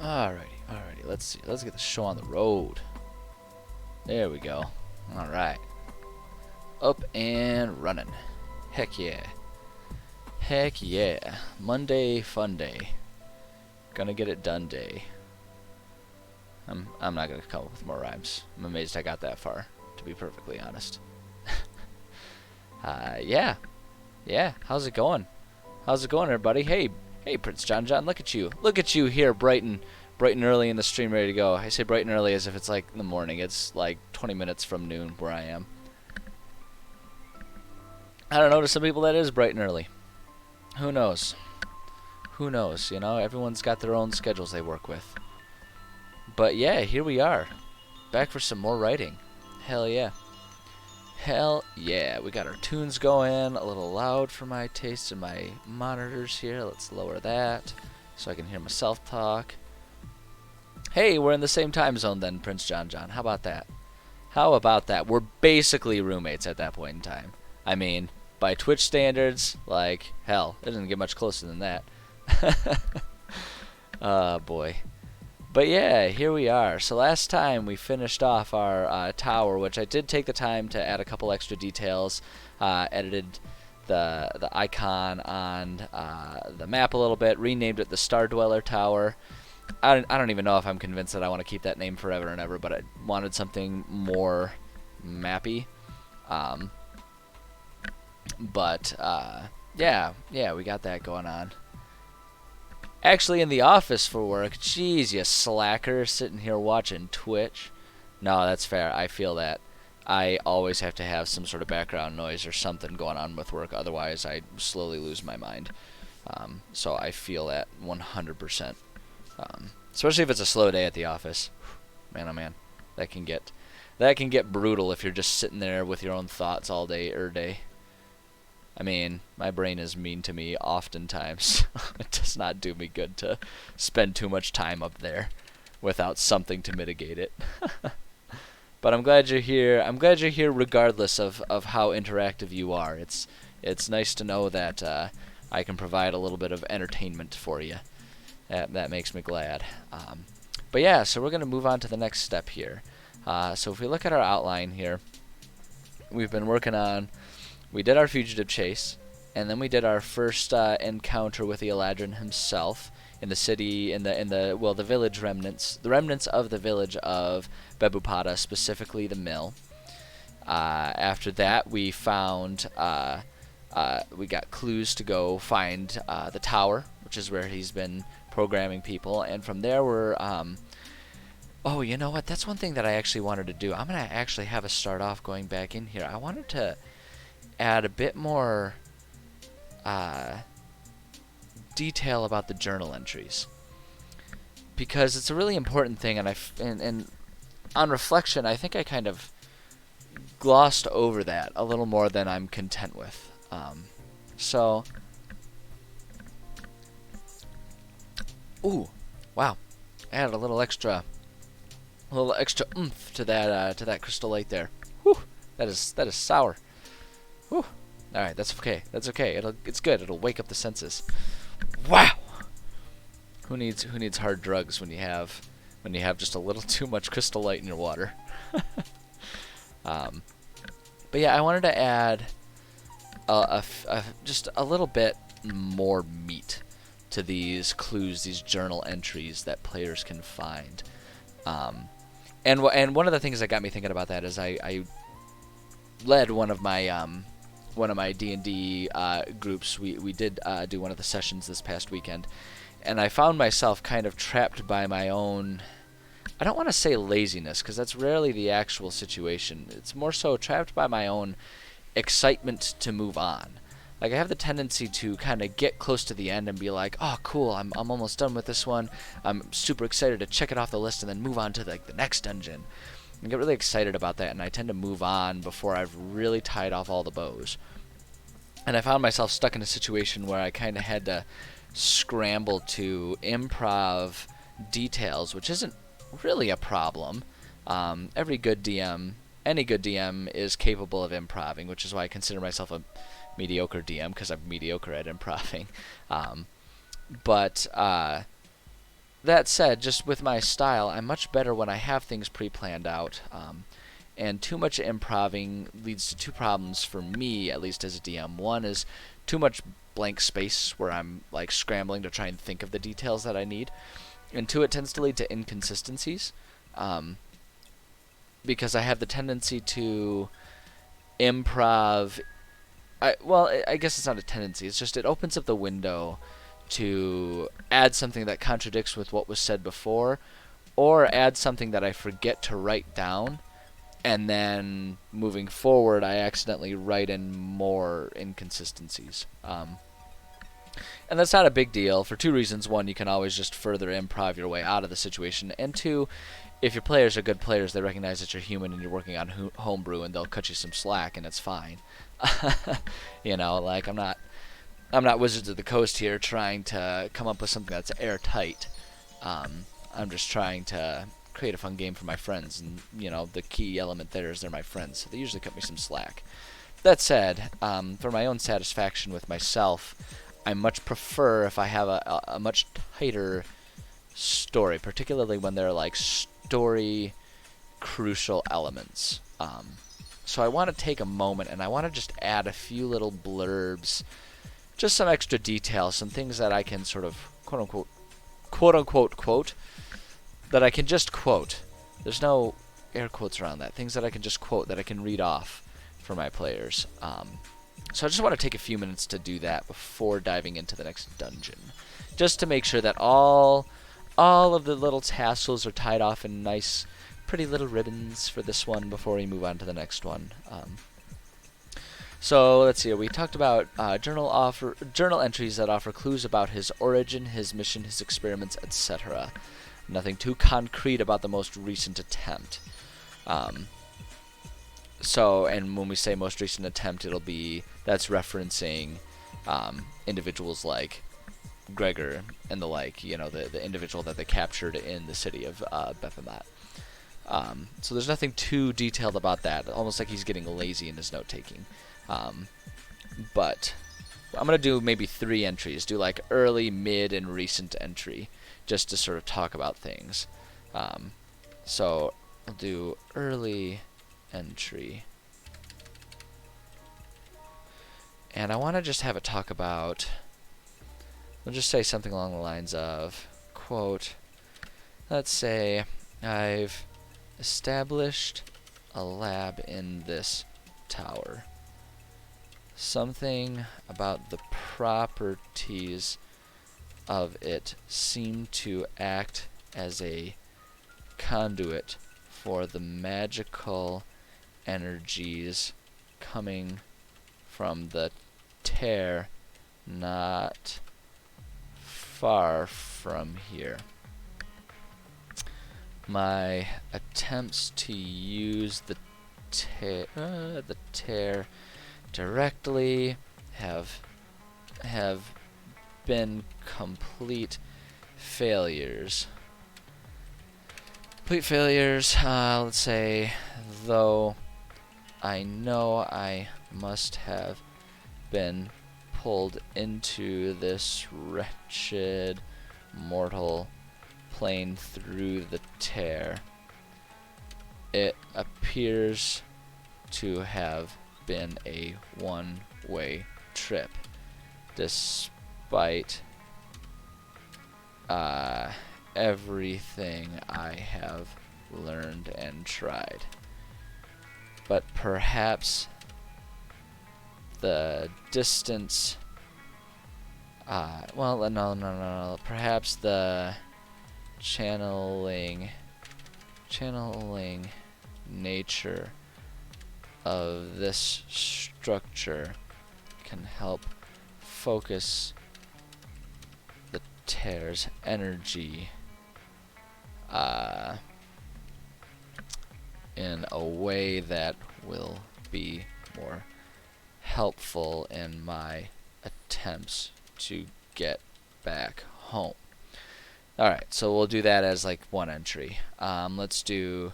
Alrighty. Let's see. Let's get the show on the road. There we go. Alright. Up and running. Heck yeah. Heck yeah. Monday fun day. Gonna get it done day. I'm not gonna come up with more rhymes. I'm amazed I got that far, to be perfectly honest. Yeah. Yeah, how's it going? How's it going, everybody? Hey, Prince John, look at you. Look at you here, bright and early in the stream, ready to go. I say bright and early as if it's like in the morning. It's like 20 minutes from noon where I am. I don't know, to some people that is bright and early. Who knows? Who knows, you know? Everyone's got their own schedules they work with. But yeah, here we are. Back for some more writing. Hell yeah. Hell yeah. We got our tunes going, a little loud for my taste in my monitors here. Let's lower that so I can hear myself talk. Hey, we're in the same time zone then, Prince John. How about that? How about that? We're basically roommates at that point in time. I mean, by Twitch standards, like, hell, it doesn't get much closer than that. Oh, boy. But yeah, here we are. So last time we finished off our tower, which I did take the time to add a couple extra details, edited the icon on the map a little bit, renamed it the Star Dweller Tower. I don't even know if I'm convinced that I want to keep that name forever and ever, but I wanted something more mappy. Yeah, we got that going on. Actually in the office for work. Jeez, you slacker, sitting here watching Twitch. No, that's fair. I feel that. I always have to have some sort of background noise or something going on with work. Otherwise, I slowly lose my mind. So I feel that 100%. Especially if it's a slow day at the office. Man, oh man. That can get brutal if you're just sitting there with your own thoughts all day or day. I mean, my brain is mean to me oftentimes. It does not do me good to spend too much time up there without something to mitigate it. But I'm glad you're here. I'm glad you're here regardless of how interactive you are. It's nice to know that I can provide a little bit of entertainment for you. That makes me glad. But yeah, so we're going to move on to the next step here. So if we look at our outline here, we've been working on... We did our fugitive chase, and then we did our first encounter with the Eladrin himself in the city, in the village remnants, the remnants of the village of Bebupada, specifically the mill. After that, we found, we got clues to go find the tower, which is where he's been programming people, and from there we're, oh, you know what? That's one thing that I actually wanted to do. I'm gonna actually have us start off going back in here. I wanted to add a bit more detail about the journal entries, because it's a really important thing, and on reflection I think I kind of glossed over that a little more than I'm content with. So ooh, wow, added a little extra oomph to that crystal light there. Whew, that is sour. Whew. Alright, that's okay. That's okay. It's good. It'll wake up the senses. Wow. Who needs hard drugs when you have just a little too much crystal light in your water? But yeah, I wanted to add just a little bit more meat to these clues, these journal entries that players can find. And one of the things that got me thinking about that is I led one of my D&D groups. We did do one of the sessions this past weekend, and I found myself kind of trapped by my own, I don't want to say laziness, because that's rarely the actual situation. It's more so trapped by my own excitement to move on. Like, I have the tendency to kind of get close to the end and be like, oh cool, I'm almost done with this one, I'm super excited to check it off the list and then move on to like the next dungeon. I get really excited about that, and I tend to move on before I've really tied off all the bows. And I found myself stuck in a situation where I kind of had to scramble to improv details, which isn't really a problem. Any good DM is capable of improving, which is why I consider myself a mediocre DM, because I'm mediocre at improving. But that said, just with my style, I'm much better when I have things pre-planned out. And too much improving leads to two problems for me, at least as a DM. One is too much blank space where I'm like scrambling to try and think of the details that I need. And two, it tends to lead to inconsistencies. Because I have the tendency to improv. I guess it's not a tendency. It's just it opens up the window to add something that contradicts with what was said before, or add something that I forget to write down, and then moving forward, I accidentally write in more inconsistencies. And that's not a big deal for two reasons. One, you can always just further improv your way out of the situation, and two, if your players are good players, they recognize that you're human and you're working on homebrew, and they'll cut you some slack, and it's fine. Like I'm not Wizards of the Coast here trying to come up with something that's airtight. I'm just trying to create a fun game for my friends, and the key element there is they're my friends, so they usually cut me some slack. That said, for my own satisfaction with myself, I much prefer if I have a much tighter story, particularly when they're like story crucial elements. So I want to take a moment and I want to just add a few little blurbs, just some extra details, some things that I can sort of quote unquote quote, that I can just quote. There's no air quotes around that. Things that I can just quote, that I can read off for my players. So I just want to take a few minutes to do that before diving into the next dungeon, just to make sure that all of the little tassels are tied off in nice, pretty little ribbons for this one before we move on to the next one. So let's see. We talked about journal entries that offer clues about his origin, his mission, his experiments, etc. Nothing too concrete about the most recent attempt. And when we say most recent attempt, that's referencing individuals like Gregor and the like, the individual that they captured in the city of Bephomet. So there's nothing too detailed about that, almost like he's getting lazy in his note-taking. But I'm going to do maybe 3 entries, do like early, mid, and recent entry, just to sort of talk about things. So I'll do early entry. And I want to just have it talk about, we'll just say something along the lines of, quote, let's say I've established a lab in this tower. Something about the properties of it seem to act as a conduit for the magical energies coming from the tear not far from here. My attempts to use the tear directly have been complete failures. Let's say, though I know I must have been pulled into this wretched mortal plane through the tear. It appears to have been a one-way trip, despite everything I have learned and tried. But perhaps the distance, no. Perhaps the channeling nature of this structure can help focus the tear's energy in a way that will be more helpful in my attempts to get back home. Alright, so we'll do that as like one entry. Let's do,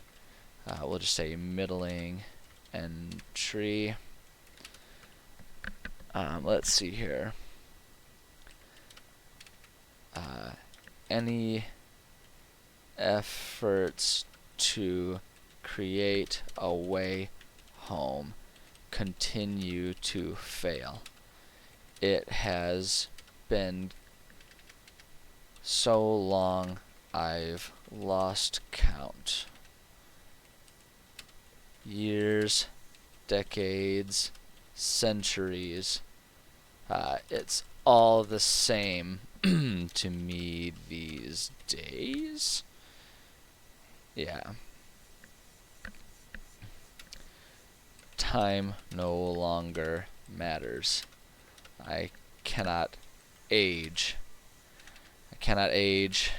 we'll just say middling entry. Let's see here. Any efforts to create a way home continue to fail. It has been so long I've lost count. Years, decades, centuries. It's all the same to me these days. Yeah. Time no longer matters. I cannot age. I cannot age.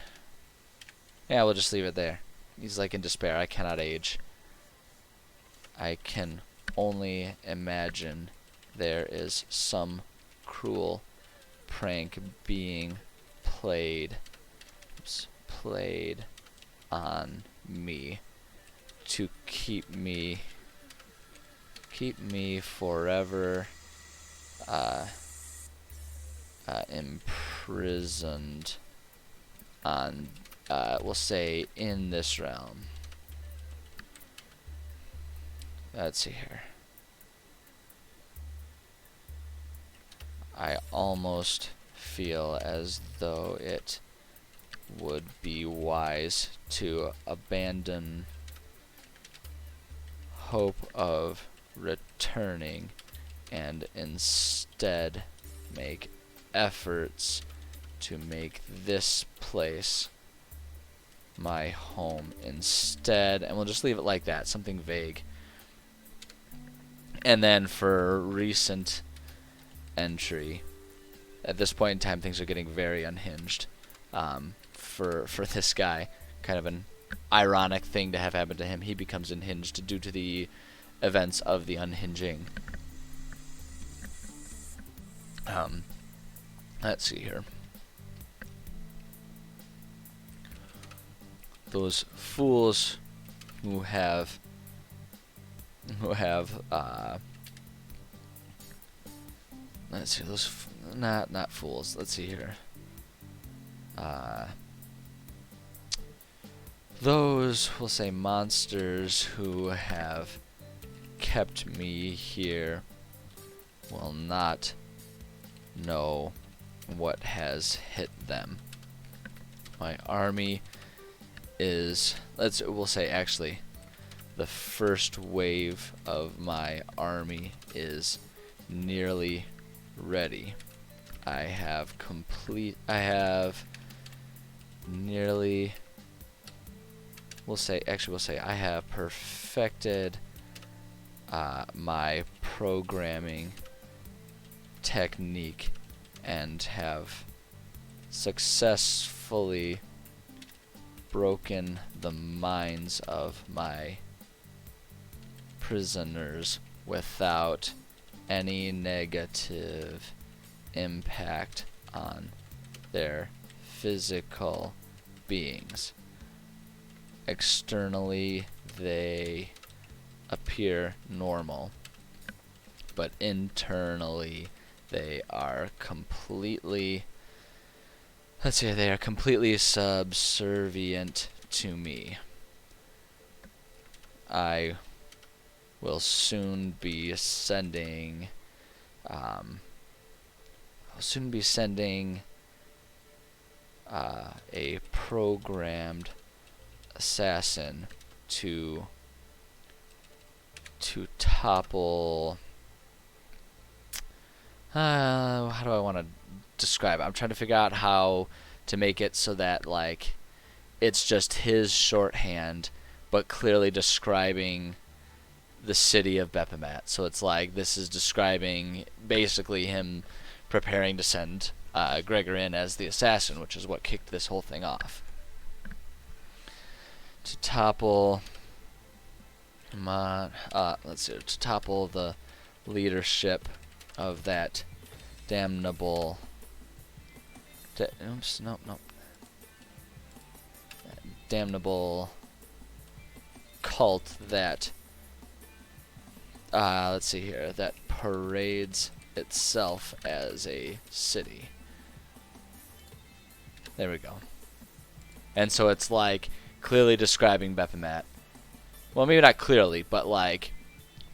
Yeah, we'll just leave it there. He's like in despair. I cannot age. I can only imagine there is some cruel prank being played on me to keep me forever imprisoned on we'll say in this realm. Let's see here. I almost feel as though it would be wise to abandon hope of returning and instead make efforts to make this place my home instead. And we'll just leave it like that, something vague. And then for recent entry, at this point in time things are getting very unhinged for this guy. Kind of an ironic thing to have happen to him. He becomes unhinged due to the events of the unhinging. Let's see here. Those fools who have let's see, those not fools. Let's see here. Those, we'll say, monsters who have kept me here will not know what has hit them. My army is, we'll say, actually, the first wave of my army is nearly ready. I have nearly, we'll say I have perfected my programming technique and have successfully broken the minds of my prisoners without any negative impact on their physical beings. Externally, they appear normal, but internally, they are completely, subservient to me. I will soon be sending a programmed assassin to topple. How do I want to describe it? I'm trying to figure out how to make it so that like it's just his shorthand, but clearly describing the city of Bepamat. So it's like this is describing basically him preparing to send Gregor in as the assassin, which is what kicked this whole thing off. To topple to topple the leadership of that damnable damnable cult that let's see here, that parades itself as a city. There we go. And so it's like clearly describing Bephomet. Well, maybe not clearly, but like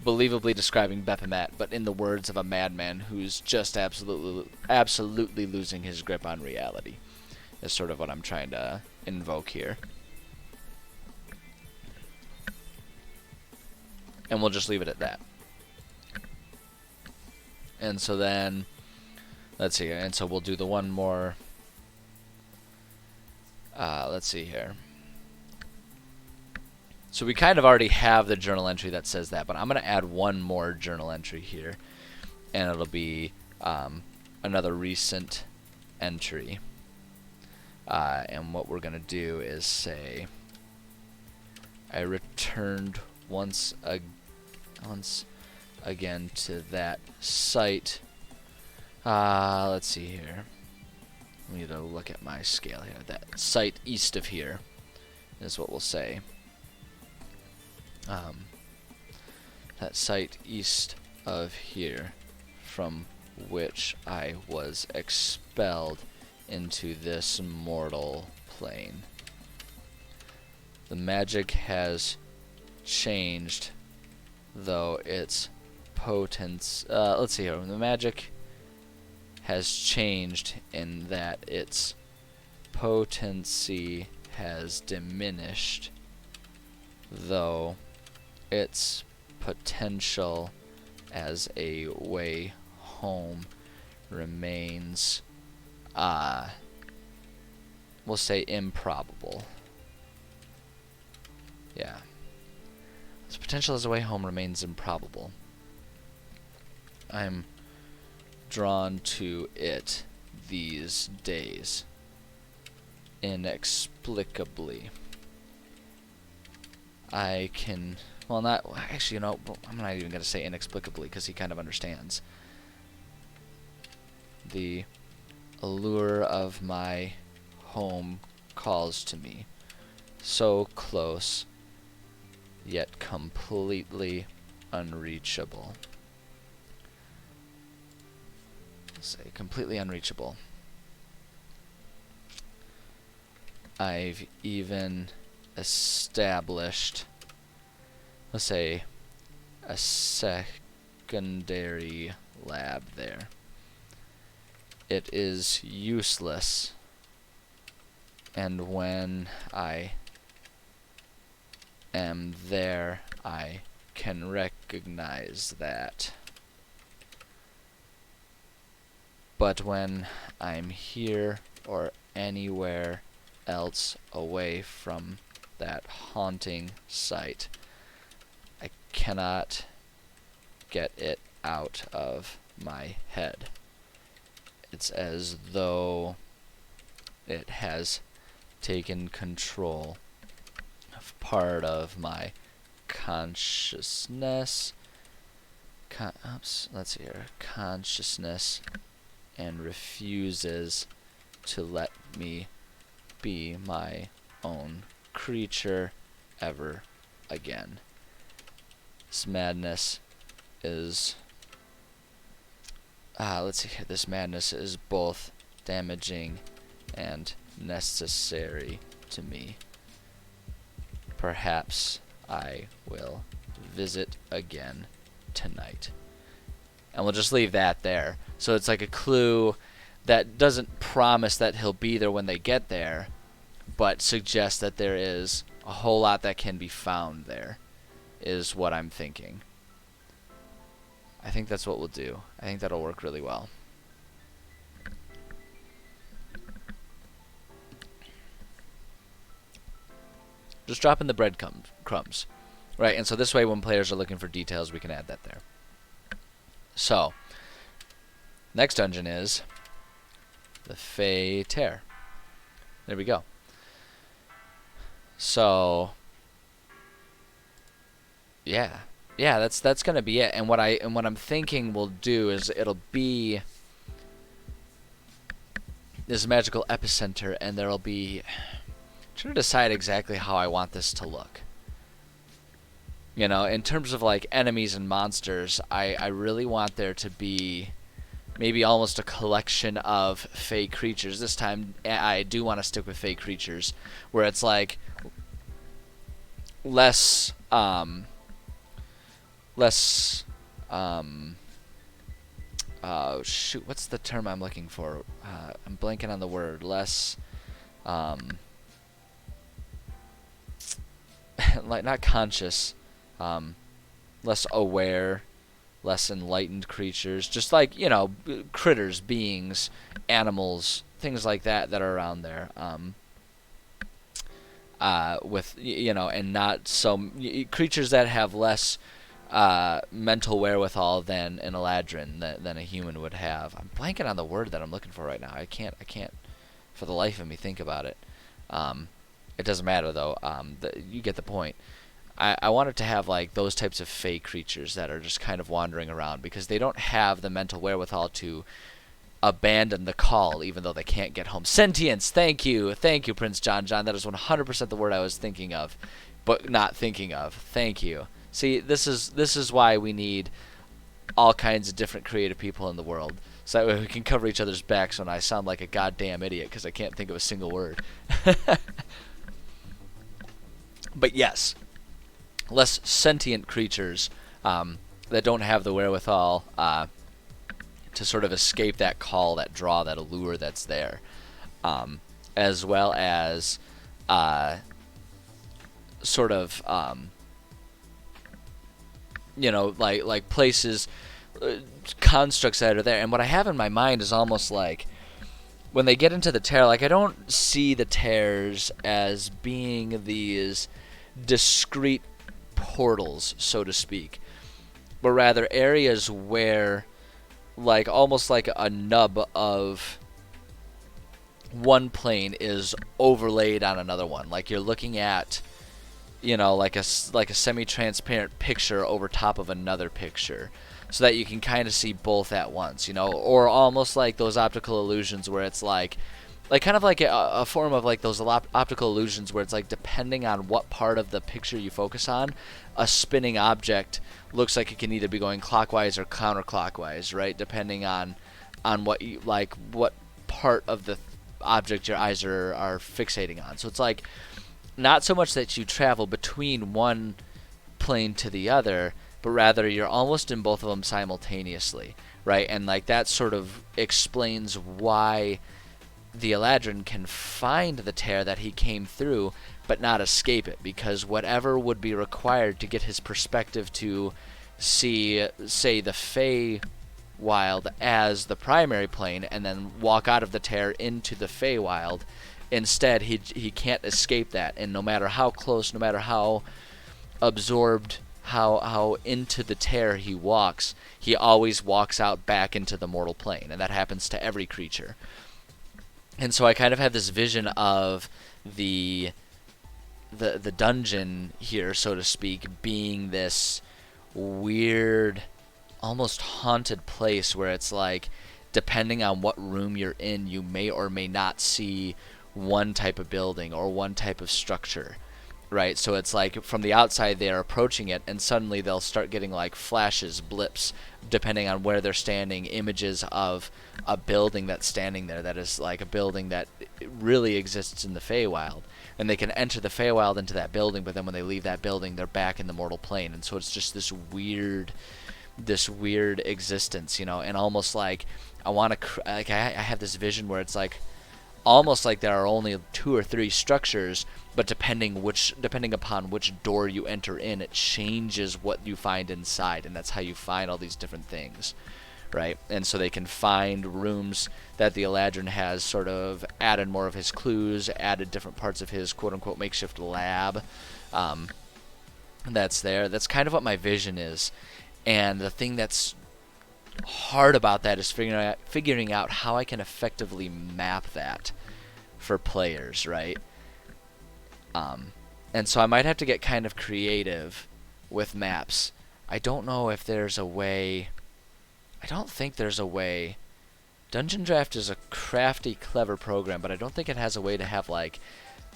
believably describing Bephomet, but in the words of a madman who's just absolutely losing his grip on reality. Is sort of what I'm trying to invoke here. And we'll just leave it at that. And so then, let's see, and so we'll do the one more, let's see here. So we kind of already have the journal entry that says that, but I'm going to add one more journal entry here, and it'll be another recent entry. And what we're going to do is say, I returned once again to that site. Let's see here. We need to look at my scale here. That site east of here is what we'll say. That site east of here from which I was expelled into this mortal plane. The magic has changed, though its potence. Let's see here. The magic has changed in that its potency has diminished, though its potential as a way home remains, we'll say improbable. Yeah. Its potential as a way home remains improbable. I'm drawn to it these days, inexplicably. I can, well, not, actually, you know, I'm not even going to say inexplicably, because he kind of understands. The allure of my home calls to me, so close, yet completely unreachable. Let's say completely unreachable. I've even established, let's say, a secondary lab there. It is useless, and when I am there, I can recognize that. But when I'm here or anywhere else away from that haunting sight, I cannot get it out of my head. It's as though it has taken control of part of my consciousness. Let's see here. Consciousness, and refuses to let me be my own creature ever again. This madness is, let's see here. This madness is both damaging and necessary to me. Perhaps I will visit again tonight. And we'll just leave that there. So it's like a clue that doesn't promise that he'll be there when they get there, but suggests that there is a whole lot that can be found there, is what I'm thinking. I think that's what we'll do. I think that'll work really well. Just drop in the breadcrumbs. Right, and so this way when players are looking for details, we can add that there. So, next dungeon is the Fey Tear. There we go. So, yeah, that's gonna be it. And what I'm thinking we'll do is it'll be this magical epicenter, and there'll be. I'm trying to decide exactly how I want this to look. You know, in terms of like enemies and monsters, I really want there to be maybe almost a collection of fey creatures. This time I do want to stick with fey creatures, where it's like less less shoot, what's the term I'm looking for? I'm blanking on the word. Less like not conscious, less aware, less enlightened creatures, just like, you know, critters, beings, animals, things like that that are around there. With, you know, and not so creatures that have less mental wherewithal than an Eladrin, than a human would have. I'm blanking on the word that I'm looking for right now. I can't for the life of me think about it. It doesn't matter though. You get the point. I wanted to have like those types of fey creatures that are just kind of wandering around because they don't have the mental wherewithal to abandon the call even though they can't get home. Sentience. Thank you, Prince John. That is 100% the word I was thinking of, but not thinking of. Thank you. See, this is why we need all kinds of different creative people in the world, so that way we can cover each other's backs when I sound like a goddamn idiot because I can't think of a single word. But yes, less sentient creatures that don't have the wherewithal to sort of escape that call, that draw, that allure that's there, as well as sort of you know, like places, constructs that are there. And what I have in my mind is almost like when they get into the tear, like I don't see the tears as being these discrete portals, so to speak, but rather areas where, like almost like a nub of one plane is overlaid on another one. Like you're looking at, you know, like a semi-transparent picture over top of another picture, so that you can kind of see both at once, you know, or almost like those optical illusions where it's like kind of like a form of like those optical illusions where it's like depending on what part of the picture you focus on, a spinning object looks like it can either be going clockwise or counterclockwise, right? Depending on what you like, what part of the object your eyes are fixating on. So it's like not so much that you travel between one plane to the other, but rather you're almost in both of them simultaneously, right? And like that sort of explains why the Eladrin can find the tear that he came through but not escape it, because whatever would be required to get his perspective to see, say, the Feywild as the primary plane and then walk out of the tear into the Feywild, instead he can't escape that. And no matter how close, no matter how absorbed, how into the tear he walks, he always walks out back into the mortal plane, and that happens to every creature. And so I kind of have this vision of the dungeon here, so to speak, being this weird, almost haunted place where it's like, depending on what room you're in, you may or may not see one type of building or one type of structure, right? So it's like from the outside they're approaching it, and suddenly they'll start getting like flashes, blips, depending on where they're standing, images of a building that's standing there that is like a building that really exists in the Feywild. And they can enter the Feywild into that building, but then when they leave that building, they're back in the mortal plane. And so it's just this weird existence, you know. And almost like I have this vision where it's like almost like there are only 2 or 3 structures, but depending upon which door you enter in, it changes what you find inside, and that's how you find all these different things, right? And so they can find rooms that the Eladrin has sort of added more of his clues, added different parts of his quote-unquote makeshift lab that's there. That's kind of what my vision is. And the thing that's hard about that is figuring out how I can effectively map that for players, right? And so I might have to get kind of creative with maps. I don't know if there's a way. I don't think there's a way. Dungeon Draft is a crafty, clever program, but I don't think it has a way to have like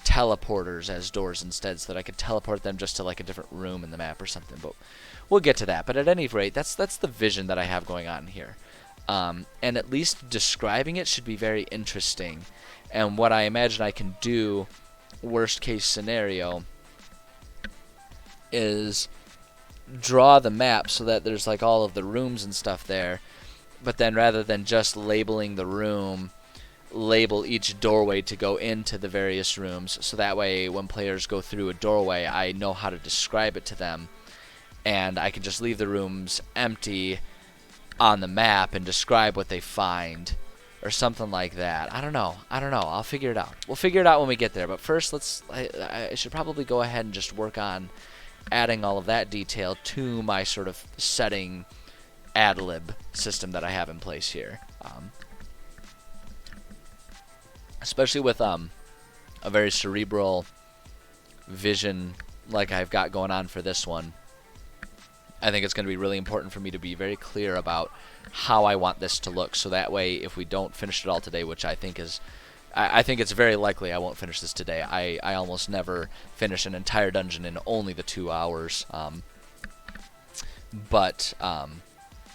teleporters as doors instead, so that I could teleport them just to like a different room in the map or something. But we'll get to that. But at any rate, that's the vision that I have going on here. And at least describing it should be very interesting. And what I imagine I can do, worst case scenario, is draw the map so that there's like all of the rooms and stuff there, but then rather than just labeling the room, label each doorway to go into the various rooms, so that way when players go through a doorway, I know how to describe it to them, and I can just leave the rooms empty on the map and describe what they find, or something like that. I don't know. I'll figure it out. We'll figure it out when we get there. But first, I should probably go ahead and just work on adding all of that detail to my sort of setting ad lib system that I have in place here. Especially with a very cerebral vision like I've got going on for this one. I think it's going to be really important for me to be very clear about how I want this to look, so that way if we don't finish it all today, which I think is, I think it's very likely I won't finish this today. I almost never finish an entire dungeon in only the 2 hours.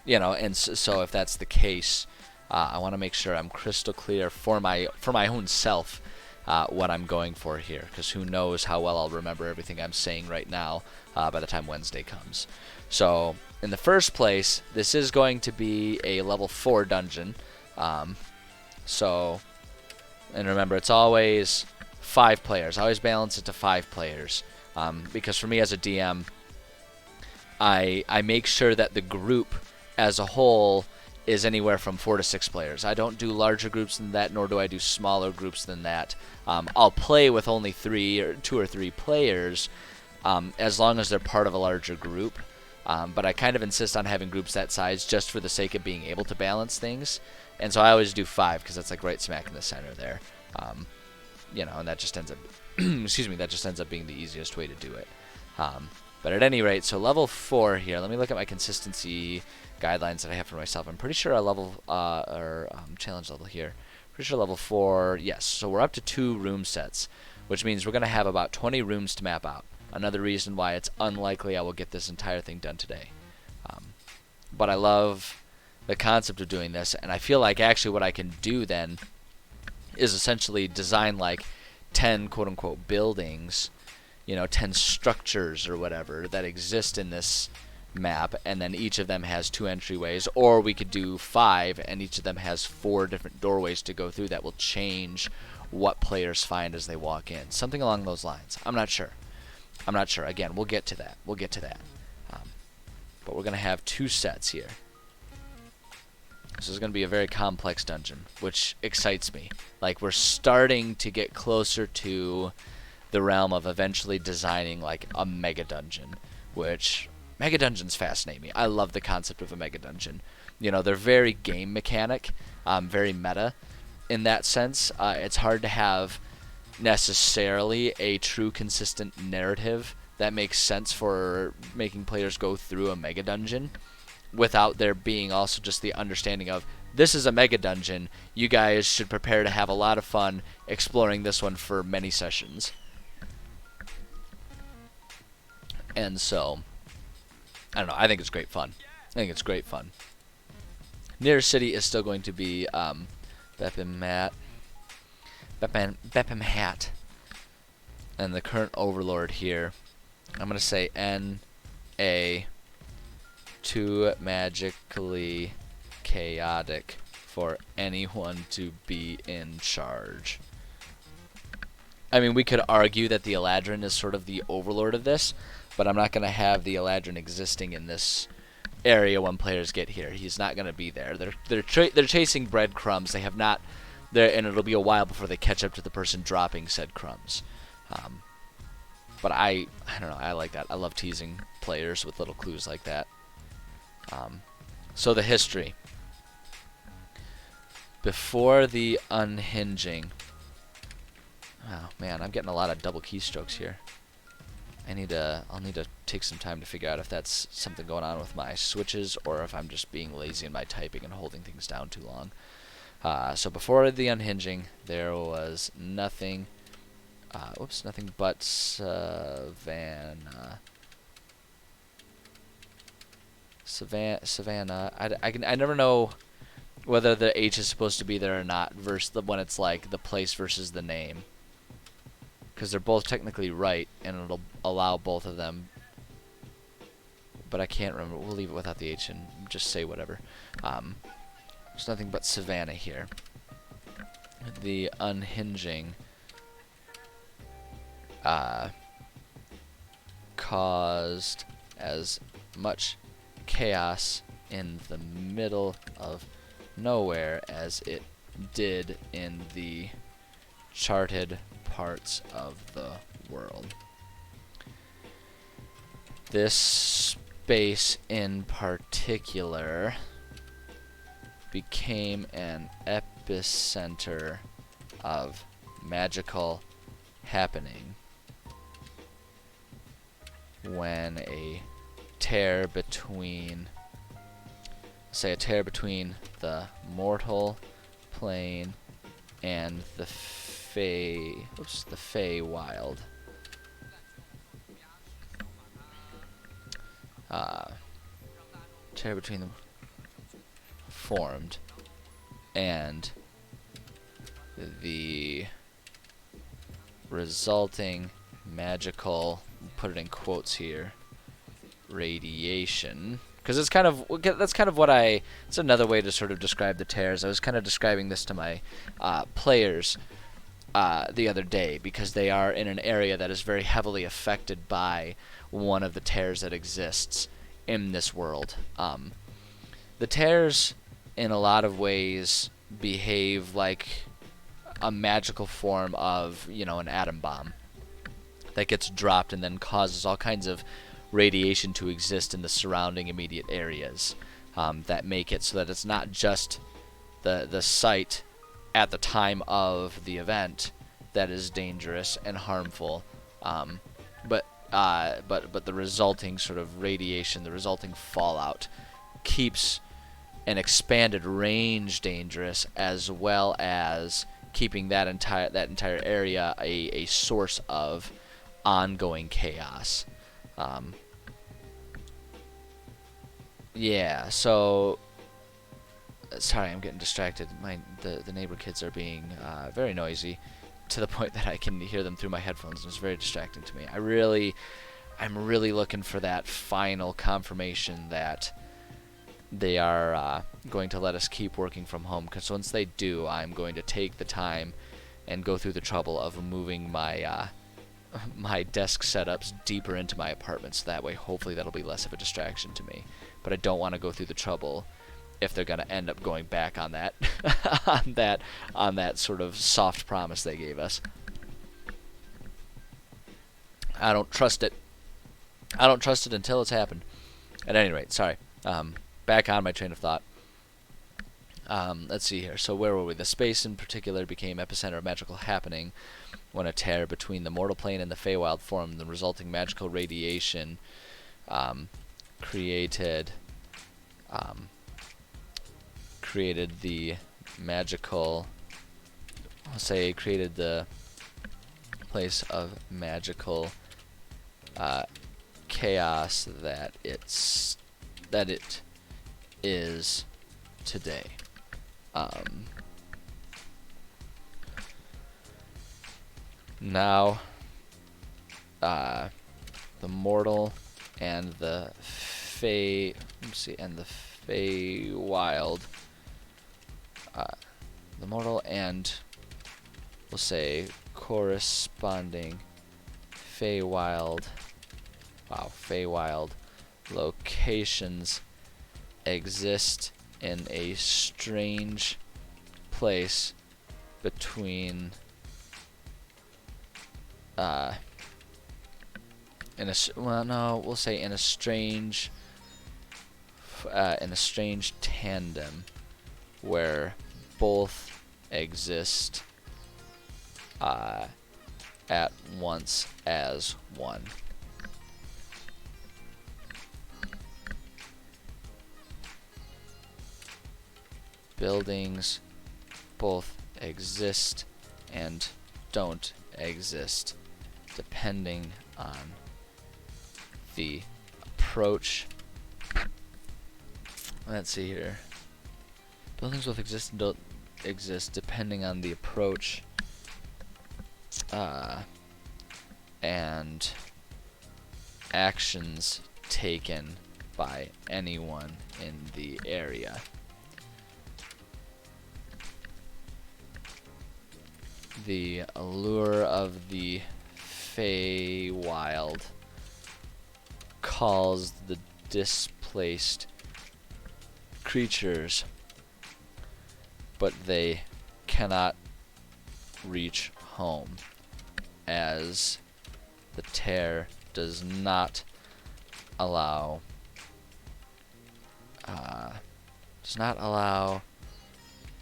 You know, and so if that's the case, I want to make sure I'm crystal clear for my own self what I'm going for here, because who knows how well I'll remember everything I'm saying right now by the time Wednesday comes. So, in the first place, this is going to be a level 4 dungeon. And remember, it's always 5 players. I always balance it to 5 players. Because for me as a DM, I make sure that the group as a whole is anywhere from 4 to 6 players. I don't do larger groups than that, nor do I do smaller groups than that. I'll play with only 2 or 3 players as long as they're part of a larger group. But I kind of insist on having groups that size just for the sake of being able to balance things. And so I always do 5 because that's like right smack in the center there. You know, and that just ends up, excuse me, that just ends up being the easiest way to do it. But at any rate, so level 4 here. Let me look at my consistency guidelines that I have for myself. I'm pretty sure our level, challenge level here. Pretty sure level 4, yes. So we're up to 2 room sets, which means we're going to have about 20 rooms to map out. Another reason why it's unlikely I will get this entire thing done today. But I love the concept of doing this, and I feel like actually what I can do then is essentially design like 10 quote-unquote buildings, you know, 10 structures or whatever that exist in this map, and then each of them has 2 entryways, or we could do 5 and each of them has 4 different doorways to go through that will change what players find as they walk in. Something along those lines. I'm not sure. Again, we'll get to that. But we're going to have 2 sets here. This is going to be a very complex dungeon, which excites me. Like, we're starting to get closer to the realm of eventually designing like a mega dungeon, which mega dungeons fascinate me. I love the concept of a mega dungeon. You know, they're very game mechanic, very meta in that sense. It's hard to have necessarily a true consistent narrative that makes sense for making players go through a mega dungeon without there being also just the understanding of, this is a mega dungeon, you guys should prepare to have a lot of fun exploring this one for many sessions. And so, I don't know, I think it's great fun. Nearest city is still going to be Bepham Hat. And the current overlord here, I'm going to say N-A, too magically chaotic for anyone to be in charge. I mean, we could argue that the Eladrin is sort of the overlord of this, but I'm not going to have the Eladrin existing in this area when players get here. He's not going to be there. They're chasing breadcrumbs. They have not there, and it'll be a while before they catch up to the person dropping said crumbs. But I don't know. I like that. I love teasing players with little clues like that. So the history. Before the unhinging. Oh man, I'm getting a lot of double keystrokes here. I'll need to take some time to figure out if that's something going on with my switches or if I'm just being lazy in my typing and holding things down too long. So before the unhinging, there was nothing. Nothing but Savannah. I never know whether the H is supposed to be there or not versus when it's like the place versus the name, because they're both technically right and it'll allow both of them but I can't remember. We'll leave it without the H and just say whatever. There's nothing but savannah here. The unhinging caused as much chaos in the middle of nowhere as it did in the charted parts of the world. This space in particular became an epicenter of magical happening when a tear between, say, a tear between the mortal plane and the Fey wild tear between them formed, and the resulting magical, put it in quotes here, radiation, because that's kind of what it's another way to sort of describe the tears. I was kind of describing this to my players the other day, because they are in an area that is very heavily affected by one of the tears that exists in this world. The tears, in a lot of ways, behave like a magical form of, an atom bomb that gets dropped and then causes all kinds of radiation to exist in the surrounding immediate areas, that make it so that it's not just the site at the time of the event that is dangerous and harmful, but the resulting sort of radiation, the resulting fallout, keeps an expanded range dangerous, as well as keeping that entire area a source of ongoing chaos. Yeah, so sorry, I'm getting distracted. The neighbor kids are being very noisy, to the point that I can hear them through my headphones, and it's very distracting to me. I'm really looking for that final confirmation that they are going to let us keep working from home, because once they do, I'm going to take the time and go through the trouble of moving my my desk setups deeper into my apartment, so that way hopefully that'll be less of a distraction to me. But I don't want to go through the trouble if they're going to end up going back on that on that sort of soft promise they gave us. I don't trust it. I don't trust it until it's happened. At any rate, sorry. Back on my train of thought. Let's see here. So where were we? The space in particular became epicenter of magical happening when a tear between the mortal plane and the Feywild formed. The resulting magical radiation created the magical, I'll say, created the place of magical chaos that it is today. Now, the mortal and the Feywild, the mortal and, we'll say, corresponding Feywild locations exist in a strange place between in a strange tandem where both exist at once as one. Buildings both exist and don't exist depending on the approach. Let's see here. Buildings both exist and don't exist depending on the approach and actions taken by anyone in the area. The allure of the Feywild calls the displaced creatures, but they cannot reach home, as the tear does not allow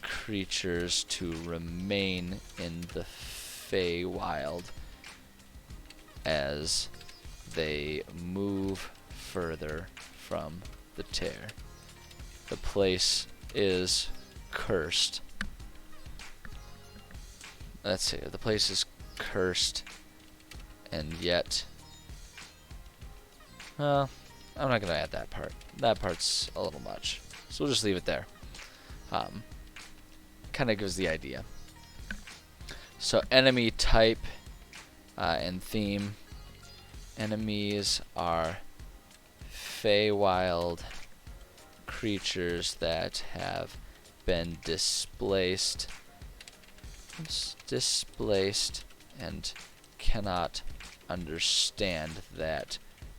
creatures to remain in the Feywild as they move further from the tear. The place is cursed. Let's see, the place is cursed, and yet, well, I'm not going to add that part. That part's a little much, so we'll just leave it there. Kind of gives the idea. So enemy type and theme. Enemies are Feywild creatures that have been displaced and cannot understand that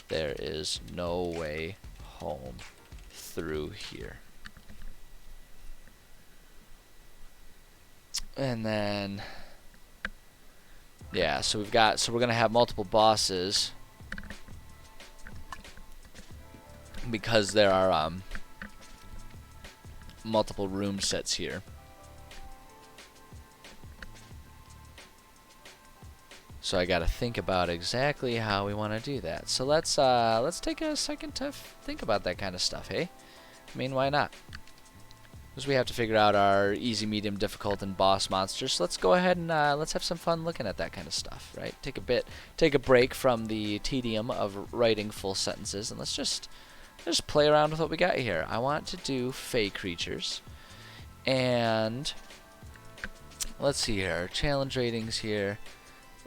there is no way home through here. And then, yeah, so we're gonna have multiple bosses because there are multiple room sets here. So I gotta think about exactly how we want to do that. So let's take a second to think about that kind of stuff, hey? I mean, why not? Because we have to figure out our easy, medium, difficult, and boss monsters. So let's go ahead and let's have some fun looking at that kind of stuff, right? Take a break from the tedium of writing full sentences, and let's just play around with what we got here. I want to do Fey creatures, and let's see here. Challenge ratings here.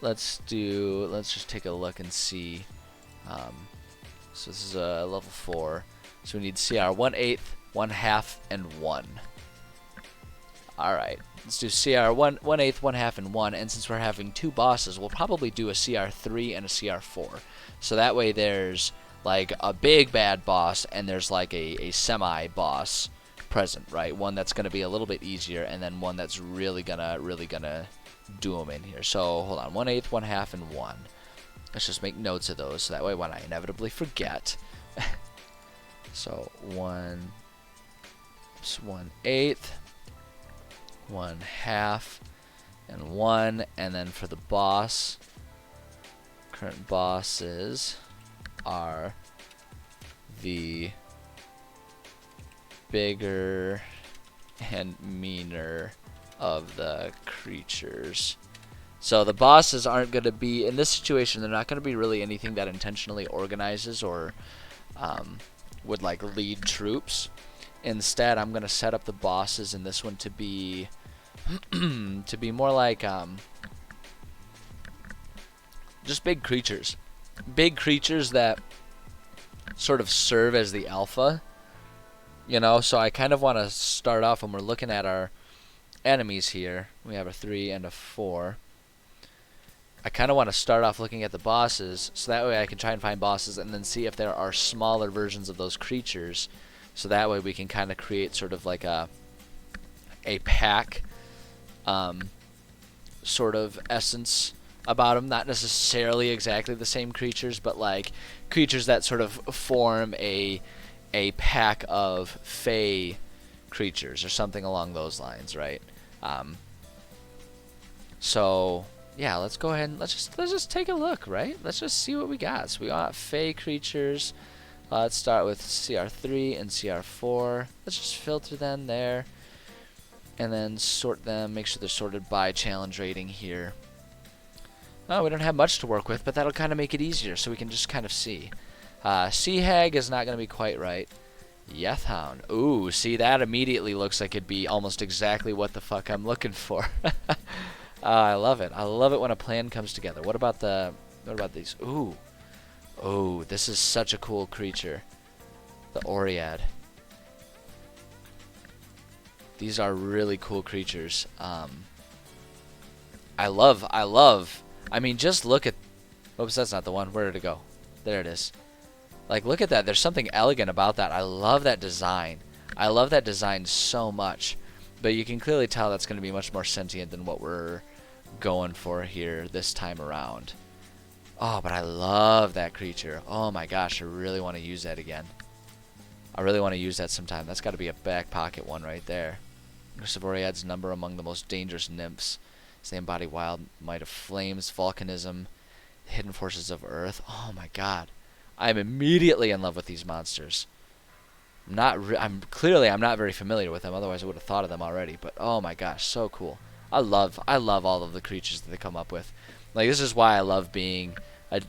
Let's just take a look and see. So this is a level 4. So we need CR 1/8, 1/2, and 1. Alright, let's do CR 1/8, 1/2, and 1. And since we're having 2 bosses, we'll probably do a CR 3 and a CR 4. So that way there's like a big bad boss and there's like a semi-boss present, right? One that's going to be a little bit easier, and then one that's really gonna do them in here. So hold on, 1/8, 1/2, and 1. Let's just make notes of those so that way when I inevitably forget. So 1/8, 1/2, and 1. And then for the boss, current bosses are the bigger and meaner of the creatures. So the bosses aren't going to be, in this situation, they're not going to be really anything that intentionally organizes or would like lead troops. Instead, I'm going to set up the bosses in this one to be to be more like just big creatures. Big creatures that sort of serve as the alpha. You know, so I kind of want to start off when we're looking at our enemies here. We have a 3 and a 4. I kind of want to start off looking at the bosses, so that way I can try and find bosses and then see if there are smaller versions of those creatures, so that way we can kind of create sort of like a pack sort of essence about them. Not necessarily exactly the same creatures, but like creatures that sort of form a pack of Fey creatures or something along those lines, right? So yeah, let's go ahead and let's just take a look, right? Let's just see what we got. So we got Fey creatures. Let's start with CR3 and CR4. Let's just filter them there, and then sort them. Make sure they're sorted by challenge rating here. Oh, we don't have much to work with, but that'll kind of make it easier, so we can just kind of see. Sea Hag is not going to be quite right. Yethhound. Ooh, see, that immediately looks like it'd be almost exactly what the fuck I'm looking for. I love it. I love it when a plan comes together. What about these? Ooh. Oh, this is such a cool creature. The Oread. These are really cool creatures. I love. I mean, just look at. Oops, that's not the one. Where did it go? There it is. Like, look at that. There's something elegant about that. I love that design. I love that design so much. But you can clearly tell that's going to be much more sentient than what we're going for here this time around. Oh, but I love that creature. Oh my gosh, I really want to use that again. I really want to use that sometime. That's got to be a back pocket one right there. Oread's number among the most dangerous nymphs. They embody wild might of flames, volcanism, hidden forces of earth. Oh my god. I am immediately in love with these monsters. I'm not very familiar with them, otherwise I would have thought of them already, but oh my gosh, so cool. I love all of the creatures that they come up with. Like, this is why I love being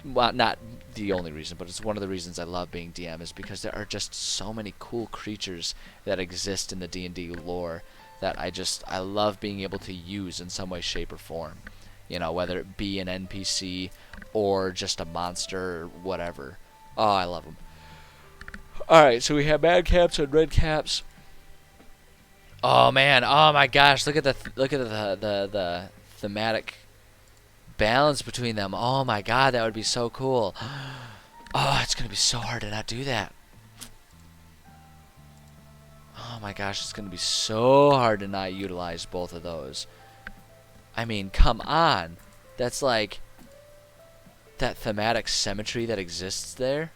well, not the only reason, but it's one of the reasons I love being DM, is because there are just so many cool creatures that exist in the D&D lore that I love being able to use in some way, shape, or form. You know, whether it be an NPC or just a monster or whatever. Oh, I love them. Alright, so we have bad caps and red caps. Oh man, oh my gosh, look at the thematic balance between them. Oh my god, that would be so cool. Oh, it's gonna be so hard to not do that. Oh my gosh, it's gonna be so hard to not utilize both of those. I mean, come on. That's like that thematic symmetry that exists there.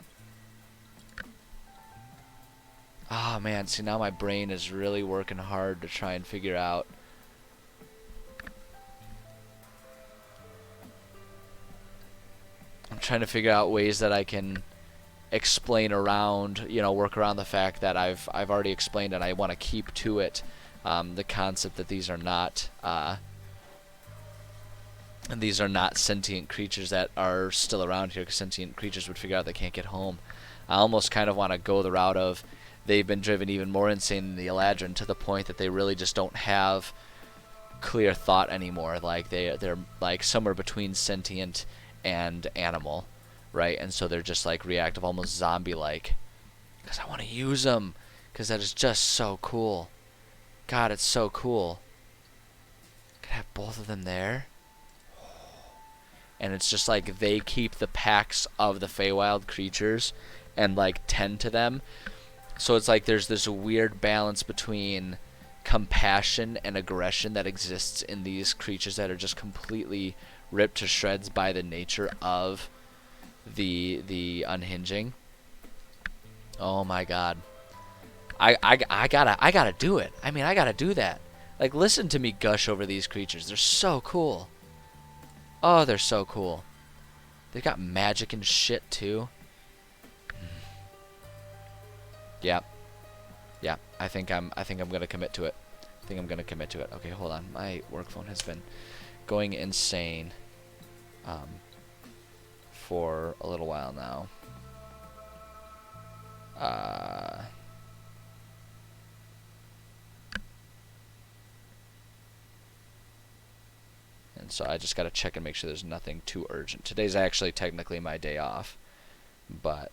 Oh man, see, now my brain is really working hard to try and figure out. I'm trying to figure out ways that I can explain around, you know, work around the fact that I've already explained, and I want to keep to it, the concept that these are not sentient creatures that are still around here, because sentient creatures would figure out they can't get home. I almost kind of want to go the route of they've been driven even more insane than the Eladrin, to the point that they really just don't have clear thought anymore. Like they're like somewhere between sentient and animal, right? And so they're just like reactive, almost zombie-like. Because I want to use them, because that is just so cool. God, it's so cool. Could have both of them there. And it's just like they keep the packs of the Feywild creatures and like tend to them. So it's like there's this weird balance between compassion and aggression that exists in these creatures that are just completely ripped to shreds by the nature of the unhinging. Oh my god. I gotta do it. I mean, I gotta do that. Like, listen to me gush over these creatures. They're so cool. Oh, they're so cool. They got magic and shit too. Yep. Yeah, I think I'm gonna commit to it. Okay, hold on. My work phone has been going insane for a little while now. And so I just gotta check and make sure there's nothing too urgent. Today's actually technically my day off, but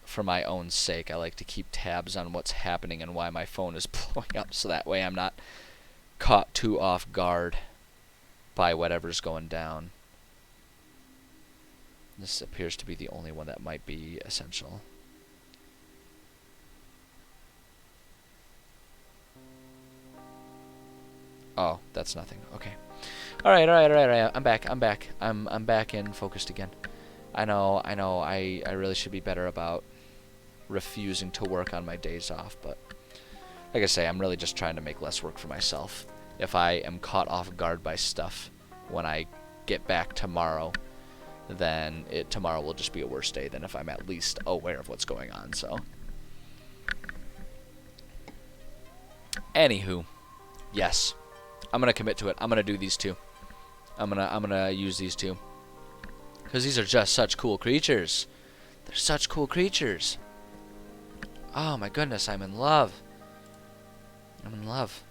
for my own sake, I like to keep tabs on what's happening and why my phone is blowing up, so that way I'm not caught too off guard by whatever's going down. This appears to be the only one that might be essential. Oh, that's nothing. Okay. All right. I'm back. I'm back in focused again. I know. I really should be better about refusing to work on my days off, but like I say, I'm really just trying to make less work for myself. If I am caught off guard by stuff when I get back tomorrow, then tomorrow will just be a worse day than if I'm at least aware of what's going on. So, anywho, yes, I'm gonna commit to it. I'm gonna do these two. I'm gonna use these two, because these are just such cool creatures. They're such cool creatures. Oh my goodness, I'm in love. I'm in love.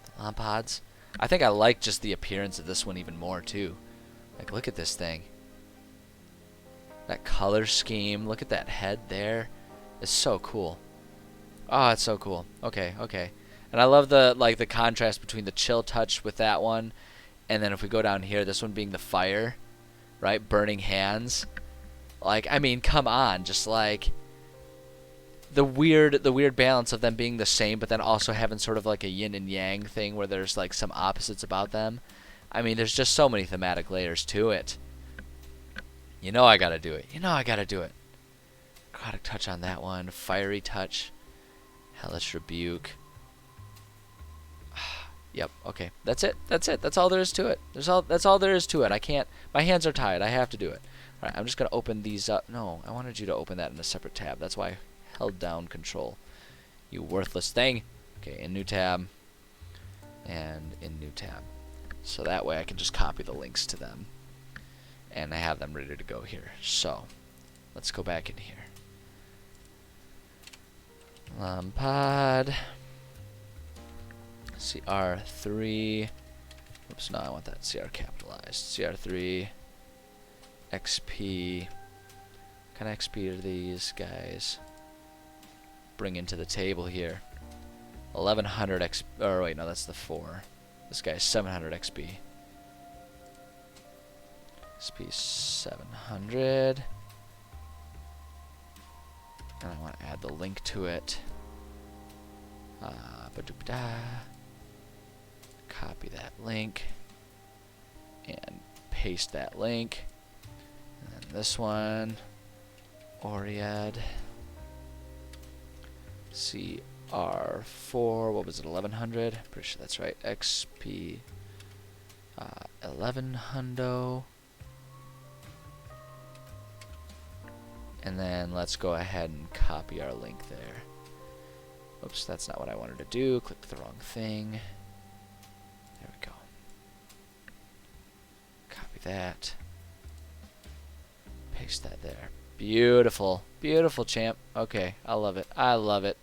The Lompods. I think I like just the appearance of this one even more too. Like, look at this thing. That color scheme. Look at that head there. is so cool. Oh, it's so cool. Okay, okay. And I love the the contrast between the chill touch with that one, and then if we go down here, this one being the fire, right? Burning hands. Like, I mean, come on, just like the weird balance of them being the same, but then also having sort of like a yin and yang thing where there's like some opposites about them. I mean, there's just so many thematic layers to it. You know I gotta do it. You know I gotta do it. Necrotic touch on that one. Fiery touch. Hellish rebuke. Yep. Okay. That's it. That's it. That's all there is to it. That's all there is to it. I can't. My hands are tied. I have to do it. All right. I'm just gonna open these up. No, I wanted you to open that in a separate tab. That's why I held down Control. You worthless thing. Okay. In new tab. And in new tab. So that way I can just copy the links to them. And I have them ready to go here. So let's go back in here. Pod. CR3. Oops, no, I want that CR capitalized. CR3. XP. What kind of XP are these guys? Bring into the table here. 1100 XP. Or wait, no, that's the 4. This guy's 700 XP. XP 700. And I want to add the link to it. Copy that link. And paste that link. And then this one. Oriad. CR4. What was it? 1100? Pretty sure that's right. XP 1100. And then let's go ahead and copy our link there. Oops, that's not what I wanted to do. Click the wrong thing. There we go. Copy that. Paste that there. Beautiful. Beautiful, champ. Okay, I love it. I love it.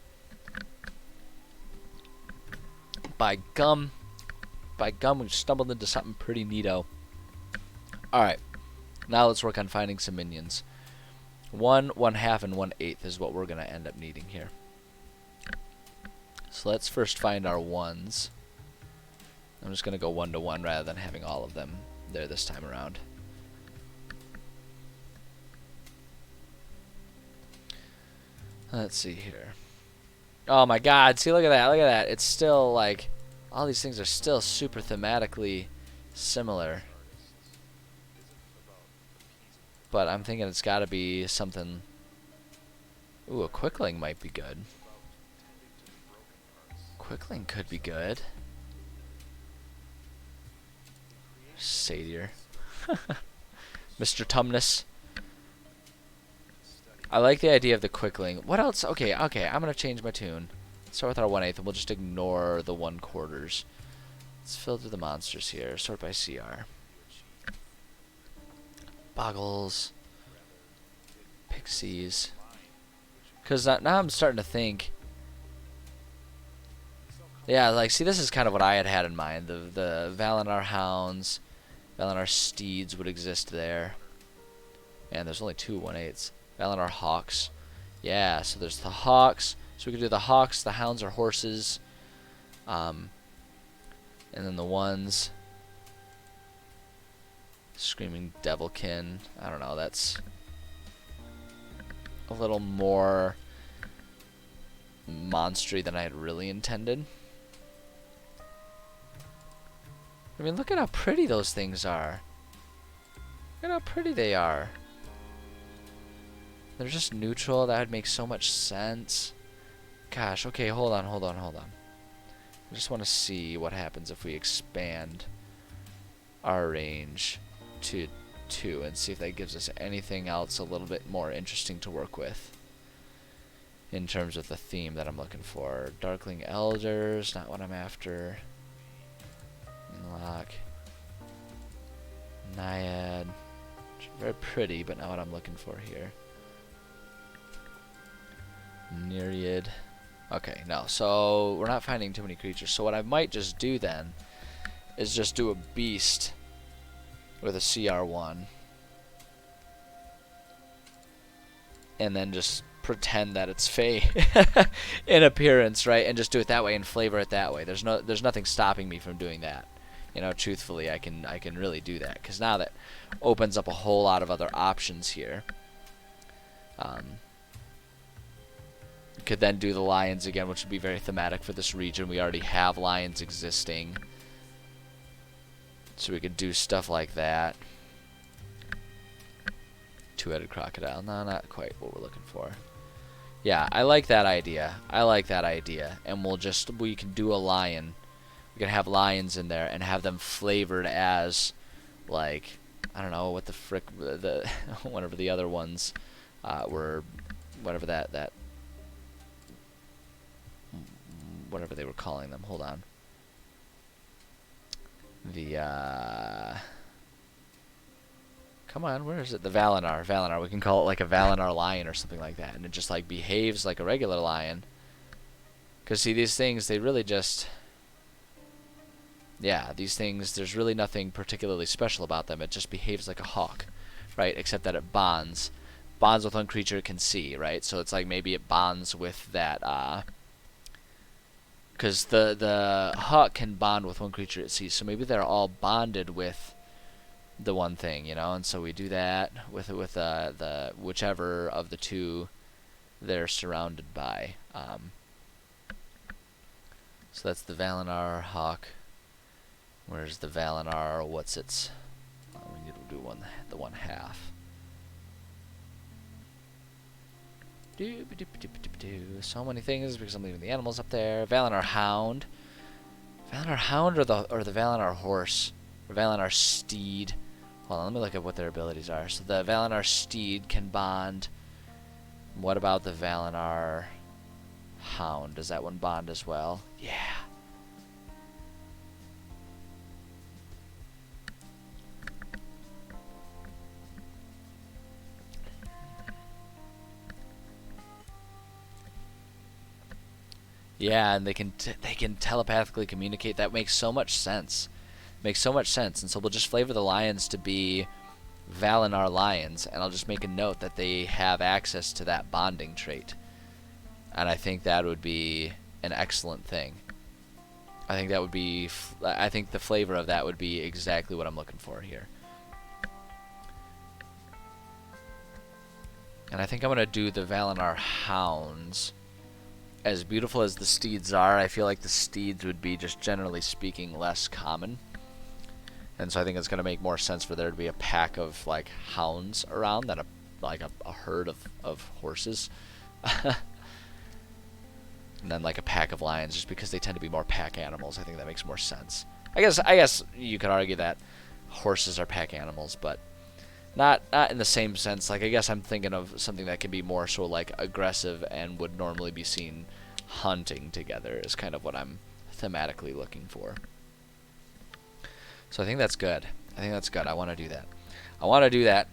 By gum. By gum, we've stumbled into something pretty neato. Alright. Now let's work on finding some minions. 1, 1/2, and 1/8 is what we're going to end up needing here. So let's first find our ones. I'm just going to go 1 to 1 rather than having all of them there this time around. Let's see here. Oh my god, see, look at that, look at that. It's still like, all these things are still super thematically similar. But I'm thinking it's got to be something. Ooh, a Quickling might be good. Quickling could be good. Satyr. Mr. Tumnus. I like the idea of the Quickling. What else? Okay, okay, I'm going to change my tune. Let's start with our 1/8 and we'll just ignore the 1/4. Let's filter the monsters here. Sort by CR. Boggles. Pixies. Because now I'm starting to think. Yeah, like, see, this is kind of what I had in mind. The Valinar Hounds, Valinar Steeds would exist there. And there's only 2 1/8s. Valinar Hawks. Yeah, so there's the Hawks. So we could do the Hawks, the Hounds are horses. And then the ones. Screaming Devilkin. I don't know, that's a little more monstery than I had really intended. I mean, look at how pretty those things are. Look at how pretty they are. They're just neutral. That would make so much sense. Gosh, okay, hold on. I just want to see what happens if we expand our range to 2 and see if that gives us anything else a little bit more interesting to work with in terms of the theme that I'm looking for. Darkling Elders, not what I'm after. Lock. Naiad. Very pretty, but not what I'm looking for here. Nereid. Okay, no, so we're not finding too many creatures. So what I might just do then is just do a beast with a CR1. And then just pretend that it's Fey in appearance, right? And just do it that way and flavor it that way. There's nothing stopping me from doing that. You know, truthfully, I can really do that because now that opens up a whole lot of other options here. Could then do the lions again, which would be very thematic for this region. We already have lions existing, so we could do stuff like that. Two-headed crocodile. No, not quite what we're looking for. Yeah, I like that idea. I like that idea. And we can do a lion. We can have lions in there and have them flavored as, like, I don't know what the frick, whatever the other ones were, whatever whatever they were calling them. Hold on. Come on, where is it? The Valinar. Valinar. We can call it like a Valinar lion or something like that. And it just like behaves like a regular lion. Because see, these things, they really just... Yeah, these things, there's really nothing particularly special about them. It just behaves like a hawk, right? Except that it bonds. Bonds with one creature it can see, right? So it's like maybe it bonds with that... Because the hawk can bond with one creature it sees. So maybe they're all bonded with the one thing, you know, and so we do that with the whichever of the two they're surrounded by. So that's the Valinar hawk. Where's the Valinar? What's its? We need to do the one half. So many things because I'm leaving the animals up there. Valinar hound. Valinar hound or the Valinar horse or Valinar steed. Hold on, let me look at what their abilities are. So the Valinar steed can bond. What about the Valinar hound? Does that one bond as well? Yeah. Yeah, and they can telepathically communicate. That makes so much sense. Makes so much sense. And so we'll just flavor the lions to be Valinar lions, and I'll just make a note that they have access to that bonding trait. And I think that would be an excellent thing. I think that would be... I think the flavor of that would be exactly what I'm looking for here. And I think I'm going to do the Valinar hounds. As beautiful as the steeds are, I feel like the steeds would be, just generally speaking, less common. And so I think it's going to make more sense for there to be a pack of, like, hounds around than a herd of horses. And then, like, a pack of lions, just because they tend to be more pack animals. I think that makes more sense. I guess you could argue that horses are pack animals, but not in the same sense. Like, I guess I'm thinking of something that could be more so, like, aggressive and would normally be seen hunting together is kind of what I'm thematically looking for. So I think that's good. I want to do that.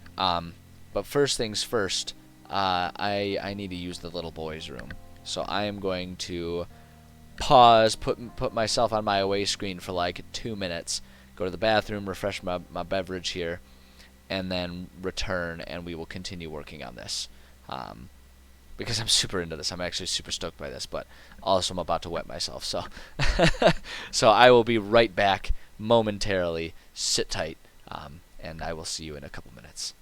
But first things first, I need to use the little boy's room. So I am going to pause, put myself on my away screen for like 2 minutes, go to the bathroom, refresh my beverage here, and then return, and we will continue working on this. Because I'm super into this. I'm actually super stoked by this, but also I'm about to wet myself. So, so I will be right back momentarily. Sit tight, and I will see you in a couple minutes.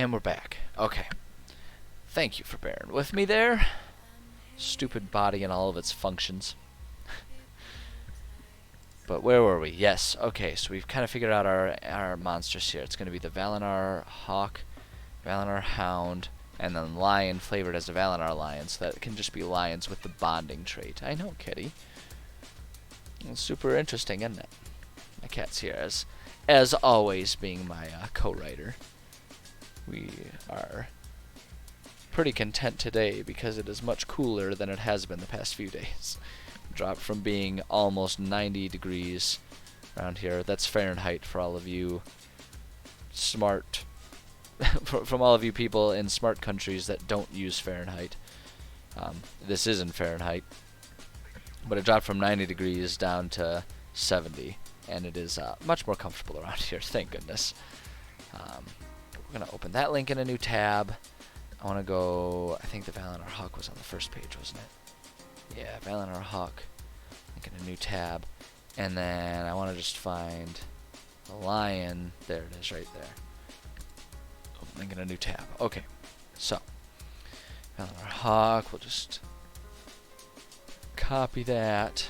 And we're back. Okay. Thank you for bearing with me there. Stupid body and all of its functions. But where were we? Yes. Okay, so we've kind of figured out our monsters here. It's going to be the Valinor Hawk, Valinor Hound, and then Lion flavored as a Valinor Lion. So that can just be lions with the bonding trait. I know, kitty. It's super interesting, isn't it? My cat's here, as always, being my co-writer. We are pretty content today because it is much cooler than it has been the past few days. Dropped from being almost 90 degrees around here. That's Fahrenheit for all of you smart, from all of you people in smart countries that don't use Fahrenheit. This isn't Fahrenheit, but it dropped from 90 degrees down to 70, and it is much more comfortable around here, thank goodness. We're going to open that link in a new tab. I want to go, I think the Valinor Hawk was on the first page, wasn't it? Yeah, Valinor Hawk. Link in a new tab. And then I want to just find the lion. There it is right there. Oh, link in a new tab. Okay. So, Valinor Hawk. We'll just copy that.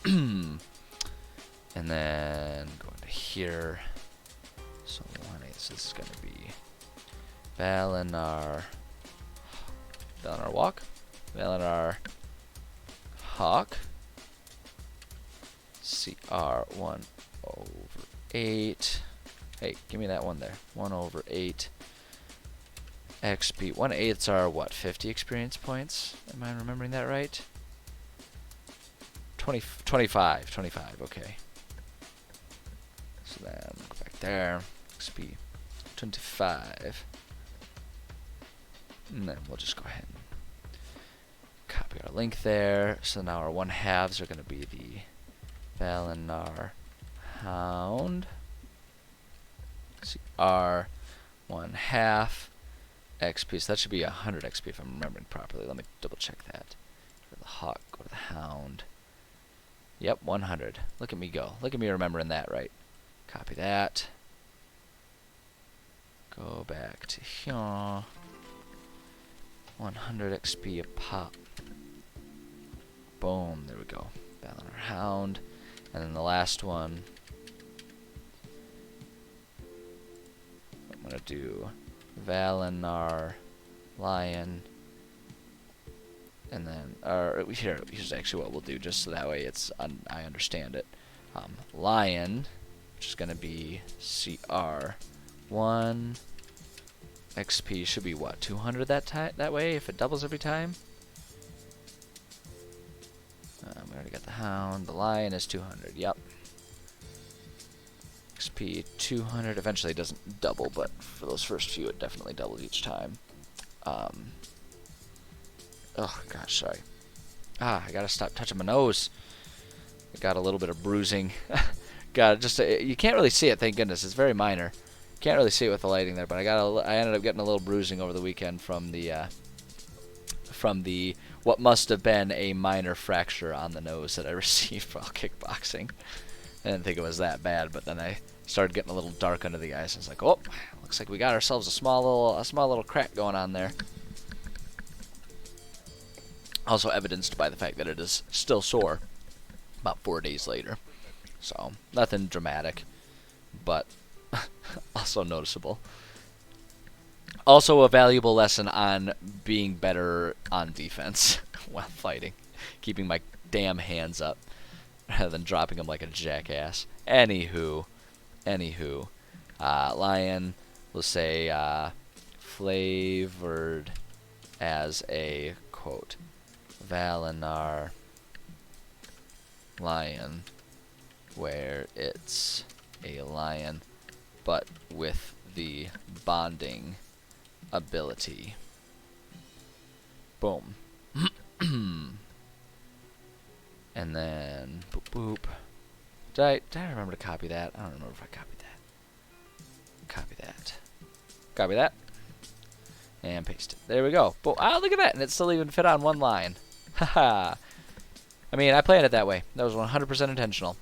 And then go into here. So this is going to be Valinor Walk, Valinor Hawk, CR1/8. Hey, give me that one there. 1/8 XP. 1/8 are what? 50 experience points? Am I remembering that right? 25. Okay. So then go back there. XP 25. And then we'll just go ahead and copy our link there. So now our 1/2s are going to be the Valinor Hound. CR 1/2 XP. So that should be 100 XP if I'm remembering properly. Let me double check that. Go to the Hawk, go to the Hound. Yep, 100. Look at me go. Look at me remembering that right. Copy that. Go back to here. 100 XP a pop. Boom, there we go. Valinor Hound. And then the last one, I'm going to do Valinor Lion. And then, here's actually what we'll do, just so that way I understand it. Lion, which is going to be CR1 XP should be what, 200 that way if it doubles every time. We already got the Hound. The Lion is 200. Yep. XP 200. Eventually it doesn't double, but for those first few it definitely doubles each time. Oh gosh, sorry. I gotta stop touching my nose. I got a little bit of bruising. You can't really see it, thank goodness. It's very minor. Can't really see it with the lighting there, but I ended up getting a little bruising over the weekend from the what must have been a minor fracture on the nose that I received while kickboxing. I didn't think it was that bad, but then I started getting a little dark under the eyes. I was like, oh, looks like we got ourselves a small little crack going on there. Also evidenced by the fact that it is still sore about 4 days later. So, nothing dramatic, but also noticeable. Also a valuable lesson on being better on defense while fighting. Keeping my damn hands up rather than dropping them like a jackass. Anywho, Lion, we'll say flavored as a, quote, Valinor Lion, where it's a lion, but with the bonding ability. Boom. And then boop boop. Did I remember to copy that? I don't remember if I copied that. Copy that. And paste it. There we go. But look at that, and it still even fit on one line. Haha. I mean, I planned it that way. That was 100% intentional.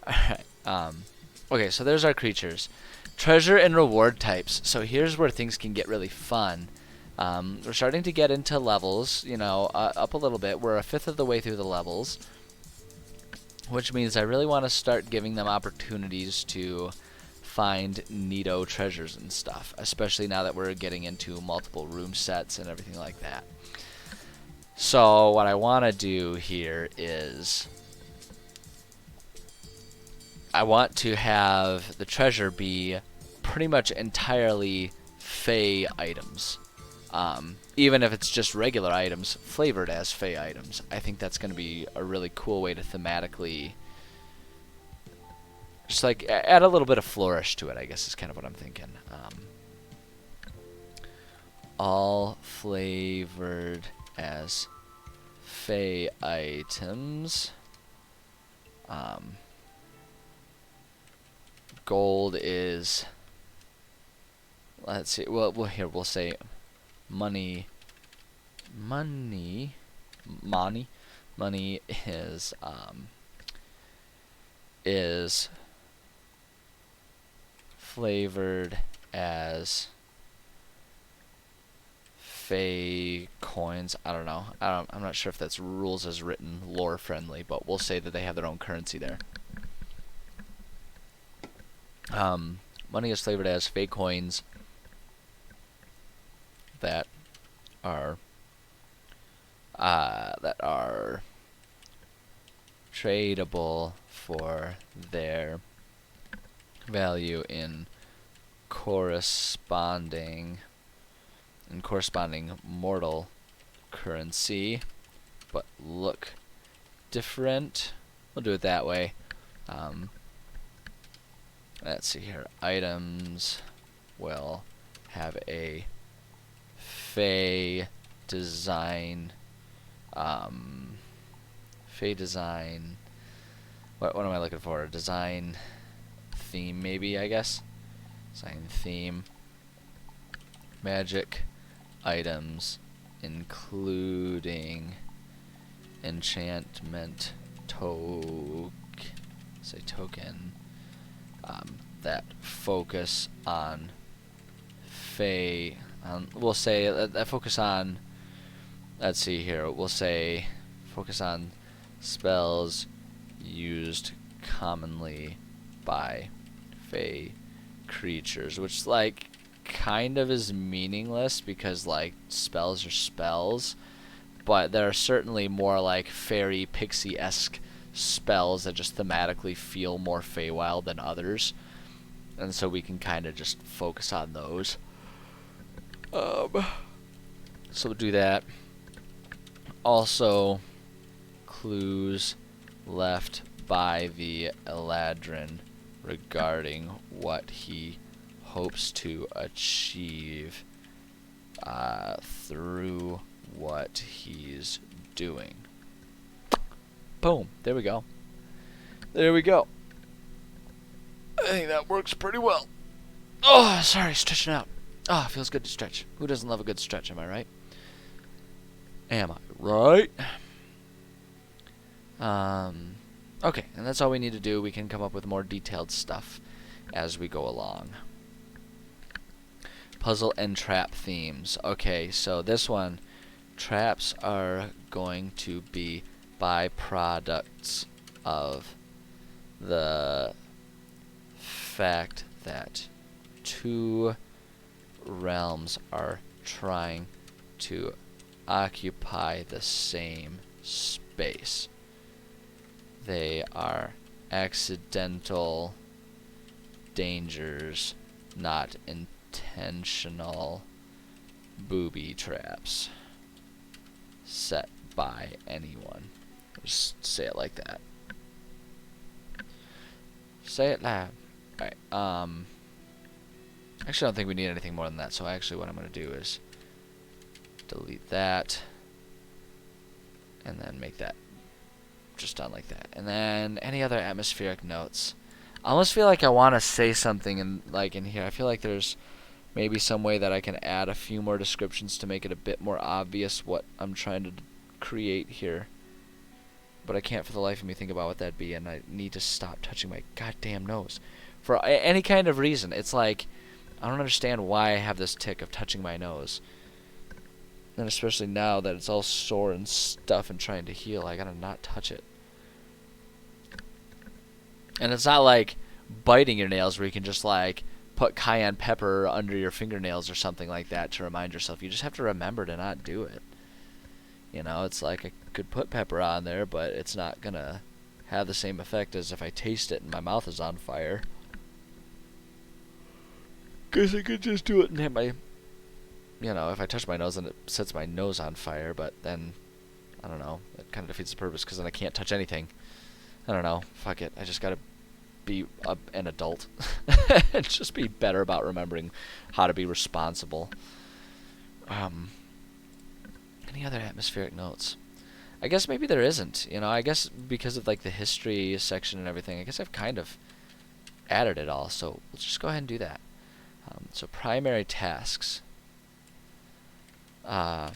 Alright. Okay, so there's our creatures. Treasure and reward types. So here's where things can get really fun. We're starting to get into levels, you know, up a little bit. We're a fifth of the way through the levels, which means I really want to start giving them opportunities to find neato treasures and stuff, especially now that we're getting into multiple room sets and everything like that. So what I want to do here is I want to have the treasure be pretty much entirely Fey items. Even if it's just regular items flavored as Fey items. I think that's going to be a really cool way to thematically just like add a little bit of flourish to it, I guess is kind of what I'm thinking. All flavored as Fey items. Gold is, let's see, well here we'll say money is flavored as Fey coins. I don't know. I'm not sure if that's rules as written, lore friendly, but we'll say that they have their own currency there. Money is flavored as Fey coins that are tradable for their value in corresponding mortal currency, but look different. We'll do it that way. Let's see here. Items will have a Fey design. Fey design. What am I looking for? Design theme, maybe, I guess. Design theme. Magic items, including enchantment token, that focus on Fey. We'll say that focus on. Let's see here. We'll say focus on spells used commonly by Fey creatures, which like kind of is meaningless because like spells are spells, but there are certainly more like fairy pixie-esque spells that just thematically feel more Feywild than others, and so we can kind of just focus on those. So we'll do that. Also, clues left by the Eladrin regarding what he hopes to achieve through what he's doing. Boom. There we go. There we go. I think that works pretty well. Oh, sorry, stretching out. Oh, it feels good to stretch. Who doesn't love a good stretch, am I right? Am I right? Okay, and that's all we need to do. We can come up with more detailed stuff as we go along. Puzzle and trap themes. Okay, so this one, traps are going to be byproducts of the fact that two realms are trying to occupy the same space. They are accidental dangers, not intentional booby traps set by anyone. Just say it like that. Say it loud. Alright, actually I don't think we need anything more than that, so actually what I'm going to do is delete that and then make that just done like that. And then any other atmospheric notes. I almost feel like I want to say something in here. I feel like there's maybe some way that I can add a few more descriptions to make it a bit more obvious what I'm trying to create here. But I can't for the life of me think about what that'd be, and I need to stop touching my goddamn nose. for any kind of reason. It's like, I don't understand why I have this tick of touching my nose. And especially now that it's all sore and stuff and trying to heal, I gotta not touch it. And it's not like biting your nails where you can just like put cayenne pepper under your fingernails or something like that to remind yourself. You just have to remember to not do it. You know, it's like I could put pepper on there, but it's not gonna have the same effect as if I taste it and my mouth is on fire. Guess I could just do it and hit my, you know, if I touch my nose and it sets my nose on fire, but then, I don't know, it kind of defeats the purpose because then I can't touch anything. I don't know, fuck it, I just gotta be an adult. And just be better about remembering how to be responsible. Any other atmospheric notes? I guess maybe there isn't, you know, I guess because of like the history section and everything, I guess I've kind of added it all, so let's just go ahead and do that. So primary tasks. That's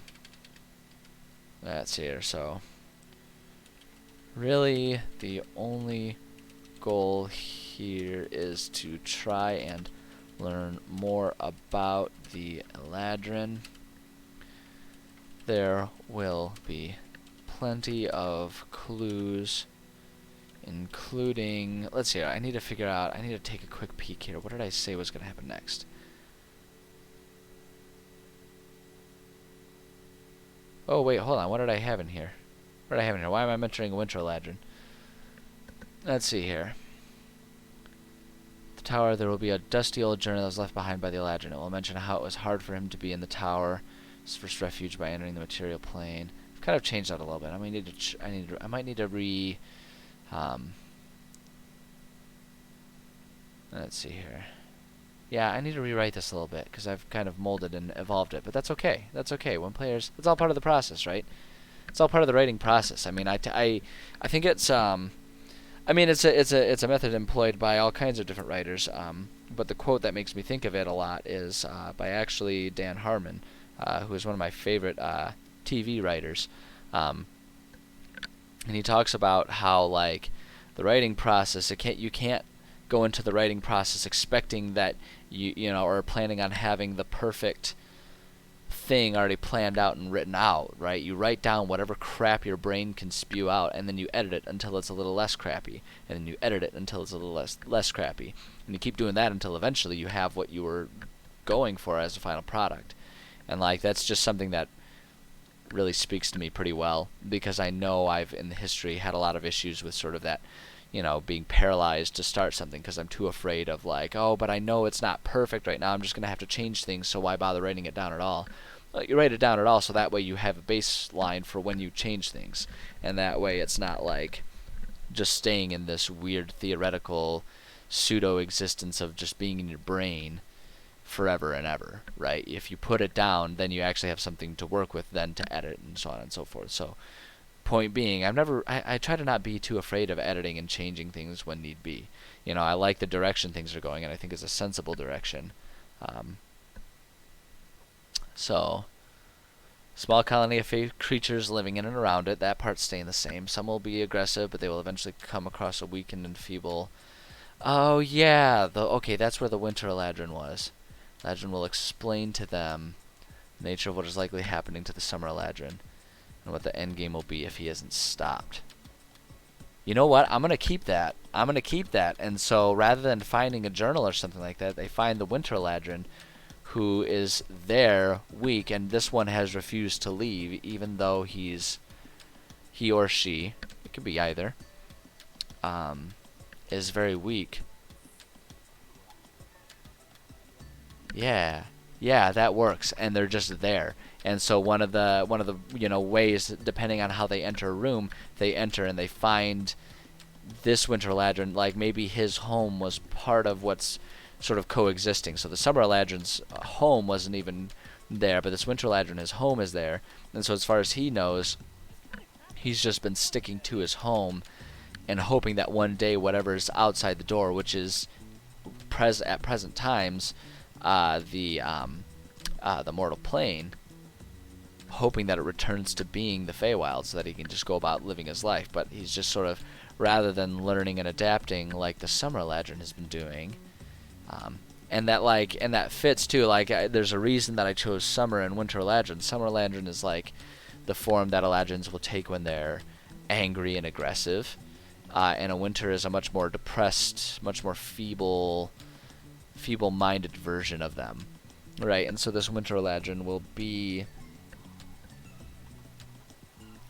here, so really the only goal here is to try and learn more about the Eladrin. There will be plenty of clues, including, let's see, I need to figure out, I need to take a quick peek here. What did I say was going to happen next? Oh wait, hold on, what did I have in here? What did I have in here? Why am I mentioning Winter Eladrin? Let's see here. The tower, there will be a dusty old journal that was left behind by the Eladrin. It will mention how it was hard for him to be in the tower, his first refuge by entering the material plane. I've kind of changed that a little bit. I might need to let's see here. Yeah, I need to rewrite this a little bit because I've kind of molded and evolved it, but that's okay. That's okay. When players, it's all part of the process, right? It's all part of the writing process. I mean, I think it's I mean, it's a method employed by all kinds of different writers. But the quote that makes me think of it a lot is by actually Dan Harmon, who is one of my favorite TV writers. And he talks about how like the writing process, you can't go into the writing process expecting that you know, or planning on having the perfect thing already planned out and written out, right? You write down whatever crap your brain can spew out, and then you edit it until it's a little less crappy, and then you edit it until it's a little less crappy, and you keep doing that until eventually you have what you were going for as a final product. And like that's just something that really speaks to me pretty well, because I know I've in the history had a lot of issues with sort of that, you know, being paralyzed to start something because I'm too afraid of like, oh, but I know it's not perfect right now, I'm just going to have to change things, so why bother writing it down at all? Well, you write it down at all so that way you have a baseline for when you change things, and that way it's not like just staying in this weird theoretical pseudo-existence of just being in your brain forever and ever, right? If you put it down, then you actually have something to work with then to edit and so on and so forth. So point being, I try to not be too afraid of editing and changing things when need be. You know, I like the direction things are going, and I think it's a sensible direction. So, small colony of creatures living in and around it, that part's staying the same. Some will be aggressive, but they will eventually come across a weakened and feeble. Oh yeah, okay, that's where the Winter Eladrin was. Eladrin will explain to them the nature of what is likely happening to the Summer Eladrin, and what the end game will be if he isn't stopped. You know what? I'm going to keep that. And so rather than finding a journal or something like that, they find the Winter Eladrin, who is there weak, and this one has refused to leave, even though he or she, it could be either, is very weak. Yeah, that works, and they're just there. And so one of the you know ways, depending on how they enter a room, they enter and they find this Winter Eladrin, like maybe his home was part of what's sort of coexisting. So the Summer Eladrin's home wasn't even there, but this Winter Eladrin, his home is there. And so as far as he knows, he's just been sticking to his home and hoping that one day whatever's outside the door, which is at present times the mortal plane, hoping that it returns to being the Feywild so that he can just go about living his life. But he's just sort of, rather than learning and adapting like the Summer Eladrin has been doing, and that fits too. Like, there's a reason that I chose Summer and Winter Eladrin. Summer Eladrin is like the form that Eladrins will take when they're angry and aggressive, and a Winter is a much more depressed, much more feeble-minded version of them, right? And so this Winter Eladrin will be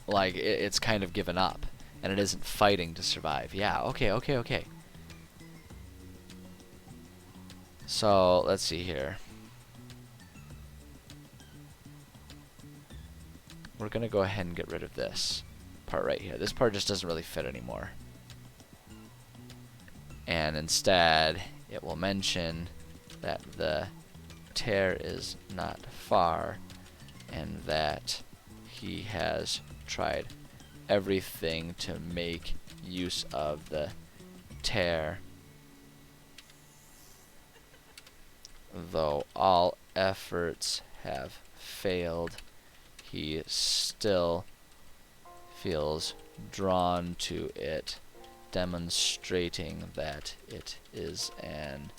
like it's kind of given up, and it isn't fighting to survive. Yeah, okay. So let's see here. We're gonna go ahead and get rid of this part right here. This part just doesn't really fit anymore. And instead, it will mention that the tear is not far, and that he has tried everything to make use of the tear, though all efforts have failed. He still feels drawn to it, demonstrating that it is an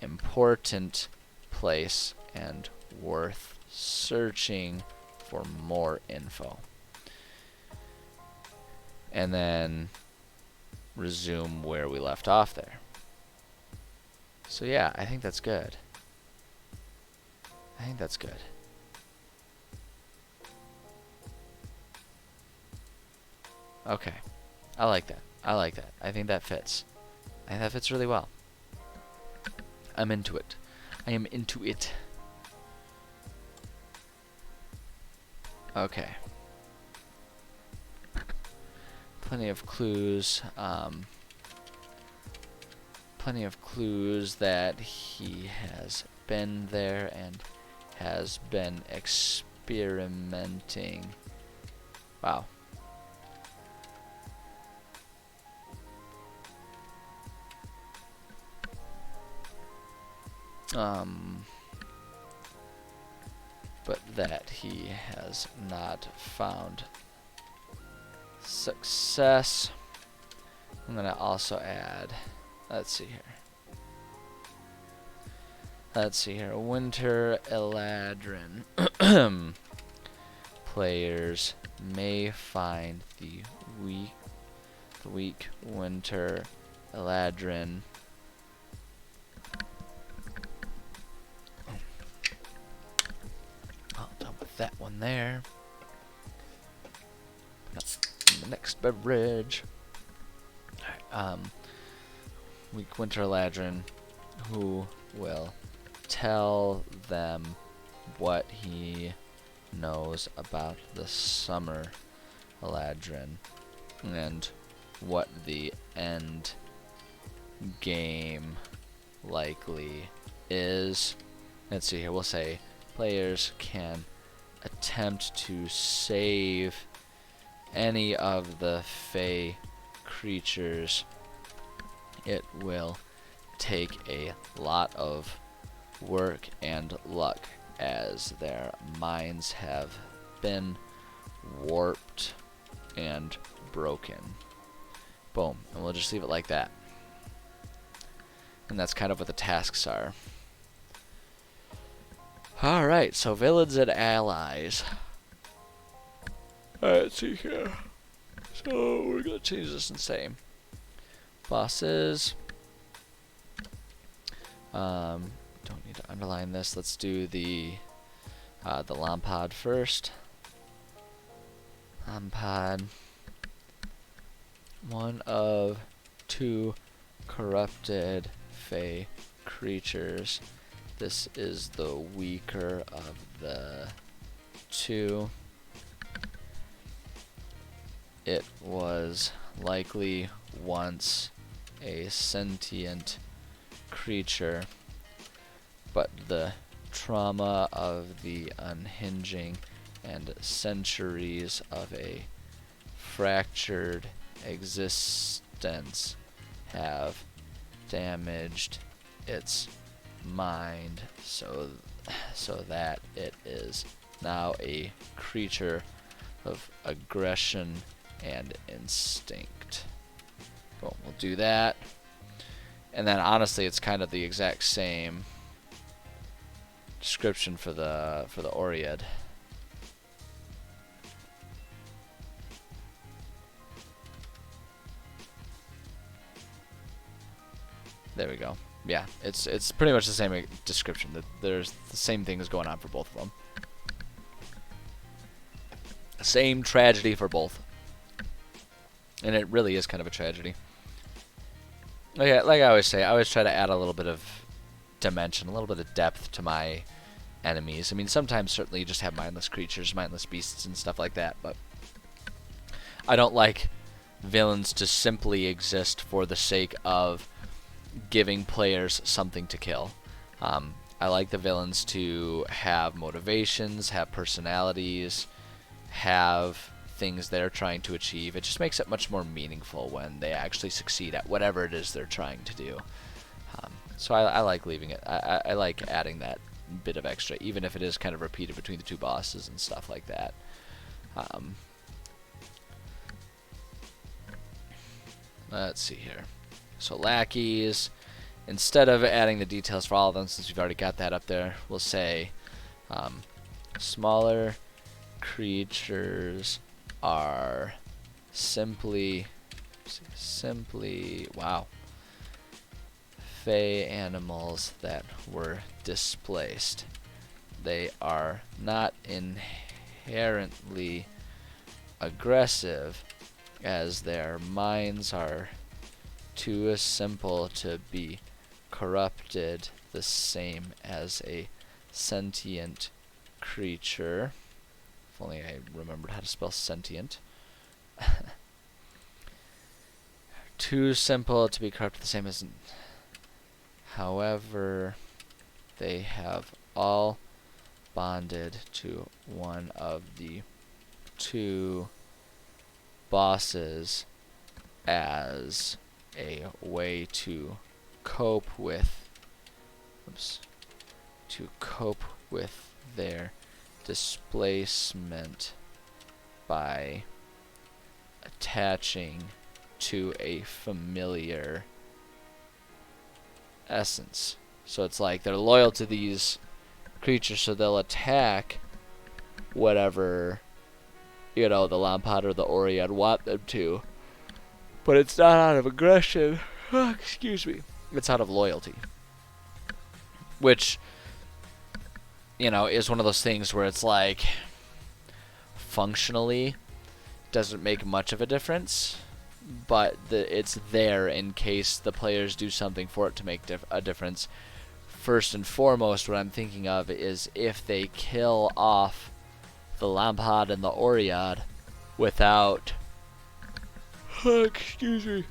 important place and worth searching for more info. And then resume where we left off there. So yeah, I think that's good. Okay. I like that. I think that fits. I think that fits really well. I'm into it. I am into it. Okay. Plenty of clues. Plenty of clues that he has been there and has been experimenting. Wow. But that he has not found success. I'm gonna also add, let's see here, Winter Eladrin. Players may find the weak Winter Eladrin that one there. The next beverage. Alright, weak Winter Eladrin, who will tell them what he knows about the Summer Eladrin and what the end game likely is. Let's see here, we'll say players can attempt to save any of the Fey creatures. It will take a lot of work and luck, as their minds have been warped and broken. Boom. And we'll just leave it like that. And that's kind of what the tasks are. Alright, so villains and allies. Alright, let's see here. So we're gonna change this and say bosses. Don't need to underline this. Let's do the Lampad first. Lampad. One of two corrupted Fey creatures. This is the weaker of the two. It was likely once a sentient creature, but the trauma of the unhinging and centuries of a fractured existence have damaged its mind so that it is now a creature of aggression and instinct. Boom, we'll do that. And then honestly, it's kind of the exact same description for the Oread. There we go. Yeah, it's pretty much the same description. That there's the same things going on for both of them. Same tragedy for both. And it really is kind of a tragedy. Like I always say, I always try to add a little bit of dimension, a little bit of depth to my enemies. I mean, sometimes certainly you just have mindless creatures, mindless beasts and stuff like that, but I don't like villains to simply exist for the sake of giving players something to kill. I like the villains to have motivations, have personalities, have things they're trying to achieve. It just makes it much more meaningful when they actually succeed at whatever it is they're trying to do. So I like leaving it. I like adding that bit of extra, even if it is kind of repeated between the two bosses and stuff like that. Let's see here. So lackeys, instead of adding the details for all of them, since we've already got that up there, we'll say smaller creatures are simply wow, fey animals that were displaced. They are not inherently aggressive, as their minds are too simple to be corrupted, the same as a sentient creature. If only I remembered how to spell sentient. Too simple to be corrupted, the same as... However, they have all bonded to one of the two bosses as a way to cope with their displacement by attaching to a familiar essence. So it's like they're loyal to these creatures, so they'll attack whatever, you know, the Lampad or the Oread want them to. But it's not out of aggression. Excuse me. It's out of loyalty. Which, you know, is one of those things where it's like, functionally, doesn't make much of a difference. But it's there in case the players do something for it to make a difference. First and foremost, what I'm thinking of is if they kill off the Lampad and the Oread without... excuse me.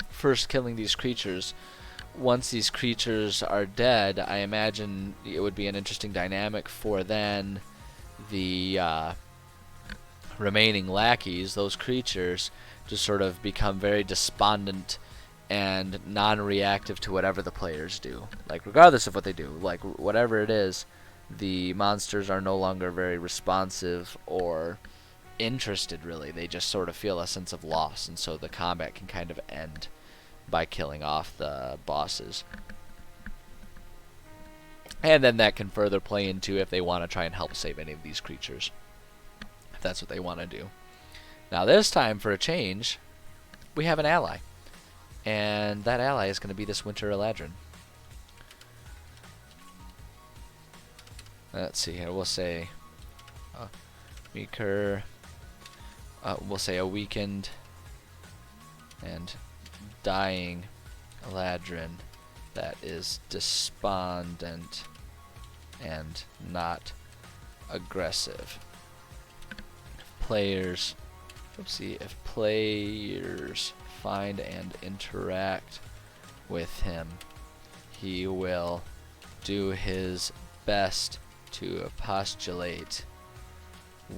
First killing these creatures. Once these creatures are dead, I imagine it would be an interesting dynamic for then the remaining lackeys, those creatures, to sort of become very despondent and non-reactive to whatever the players do. Like, regardless of what they do, like, whatever it is, the monsters are no longer very responsive or interested, really. They just sort of feel a sense of loss, and so the combat can kind of end by killing off the bosses. And then that can further play into if they want to try and help save any of these creatures, if that's what they want to do. Now this time, for a change, we have an ally. And that ally is going to be this Winter Eladrin. Let's see here. We'll say weaker. We'll say a weakened and dying Eladrin that is despondent and not aggressive. If players find and interact with him, he will do his best to postulate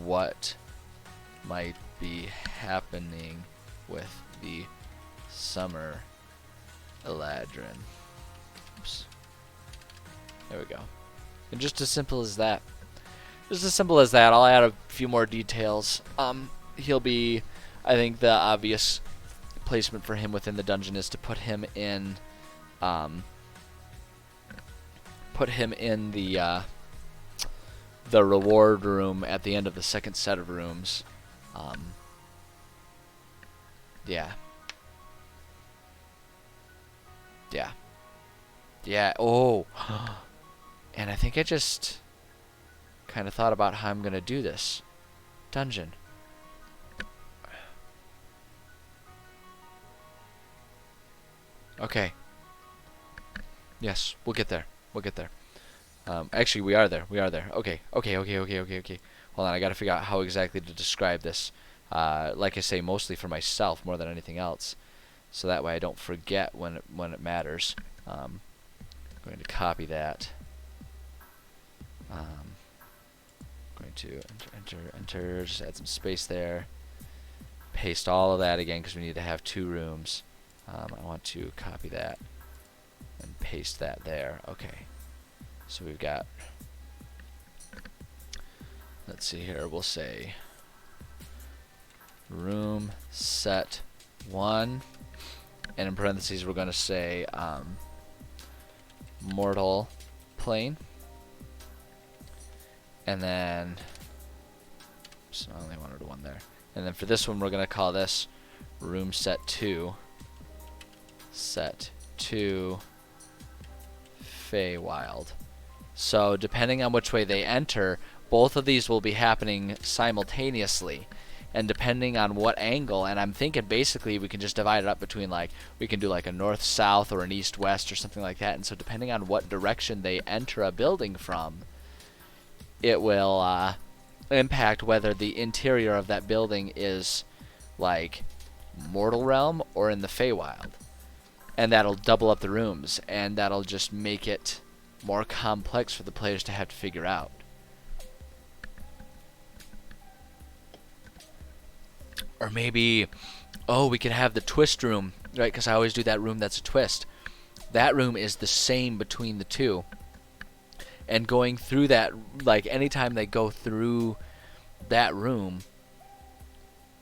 what might be happening with the summer Eladrin. Oops. There we go. And just as simple as that. just as simple as that. I'll add a few more details. He'll be, I think the obvious placement for him within the dungeon is to put him in the reward room at the end of the second set of rooms. Yeah. Yeah. Yeah. Oh. And I think I just kind of thought about how I'm going to do this dungeon. Okay. Yes, we'll get there. We'll get there. Actually, we are there. We are there. Okay. Okay. Okay. Okay. Okay. Okay. Hold on. I got to figure out how exactly to describe this. Like I say, mostly for myself more than anything else, so that way I don't forget when it matters. I'm going to copy that. Going to enter. Just add some space there. Paste all of that again because we need to have 2 rooms. I want to copy that and paste that there. Okay. So we've got, let's see here, we'll say room set 1, and in parentheses we're going to say mortal plane, and then, so I only wanted 1 there, and then for this one we're going to call this room set 2 Feywild. So depending on which way they enter, both of these will be happening simultaneously. And depending on what angle, and I'm thinking basically we can just divide it up between, like, we can do like a north-south or an east-west or something like that. And so depending on what direction they enter a building from, it will impact whether the interior of that building is like Mortal Realm or in the Feywild. And that'll double up the rooms, and that'll just make it more complex for the players to have to figure out. Or maybe, oh, we could have the twist room, right? Because I always do that room that's a twist. That room is the same between the 2. And going through that, like anytime they go through that room,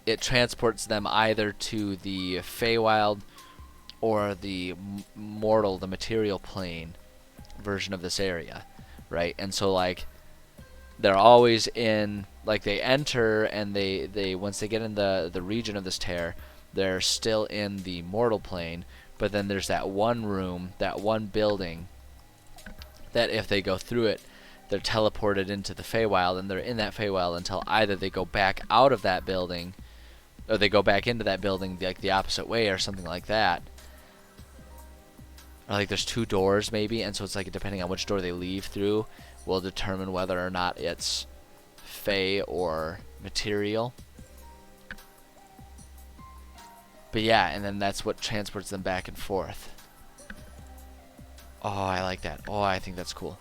it transports them either to the Feywild or the mortal, the material plane version of this area, right? And so like they're always in, like they enter and they once they get in the region of this tear, they're still in the mortal plane, but then there's that one room, that one building that if they go through it, they're teleported into the Feywild, and they're in that Feywild until either they go back out of that building or they go back into that building like the opposite way or something like that. Or like there's 2 doors maybe, and so it's like depending on which door they leave through will determine whether or not it's Fey or material. But yeah, and then that's what transports them back and forth. Oh, I like that. Oh, I think that's cool.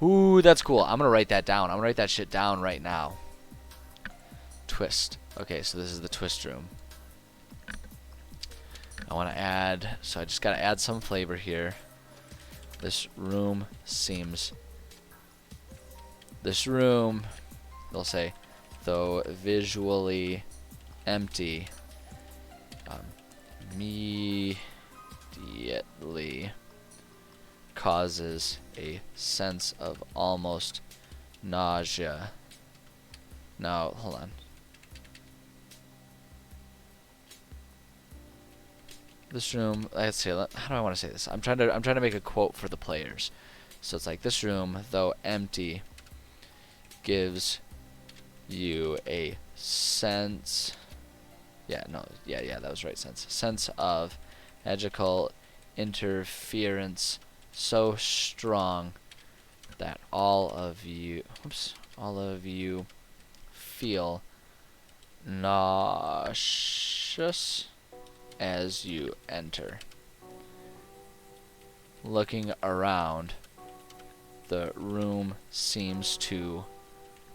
Ooh, that's cool. I'm gonna write that down. I'm gonna write that shit down right now. Twist. Okay, so this is the twist room. I want to add, so I just got to add some flavor here. This room, they'll say, though visually empty, immediately causes a sense of almost nausea. Now, hold on. This room, let's see, how do I want to say this? I'm trying to make a quote for the players. So it's like, this room, though empty, gives you a sense, that was right, sense of magical interference so strong that all of you feel nauseous as you enter. Looking around, the room seems to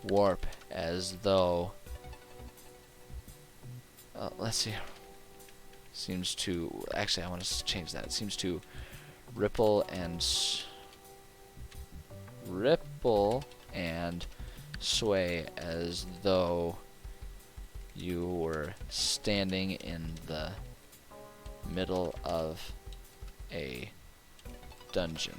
warp as though, let's see, seems to, actually I want to change that. It seems to ripple and sway as though you were standing in the middle of a dungeon.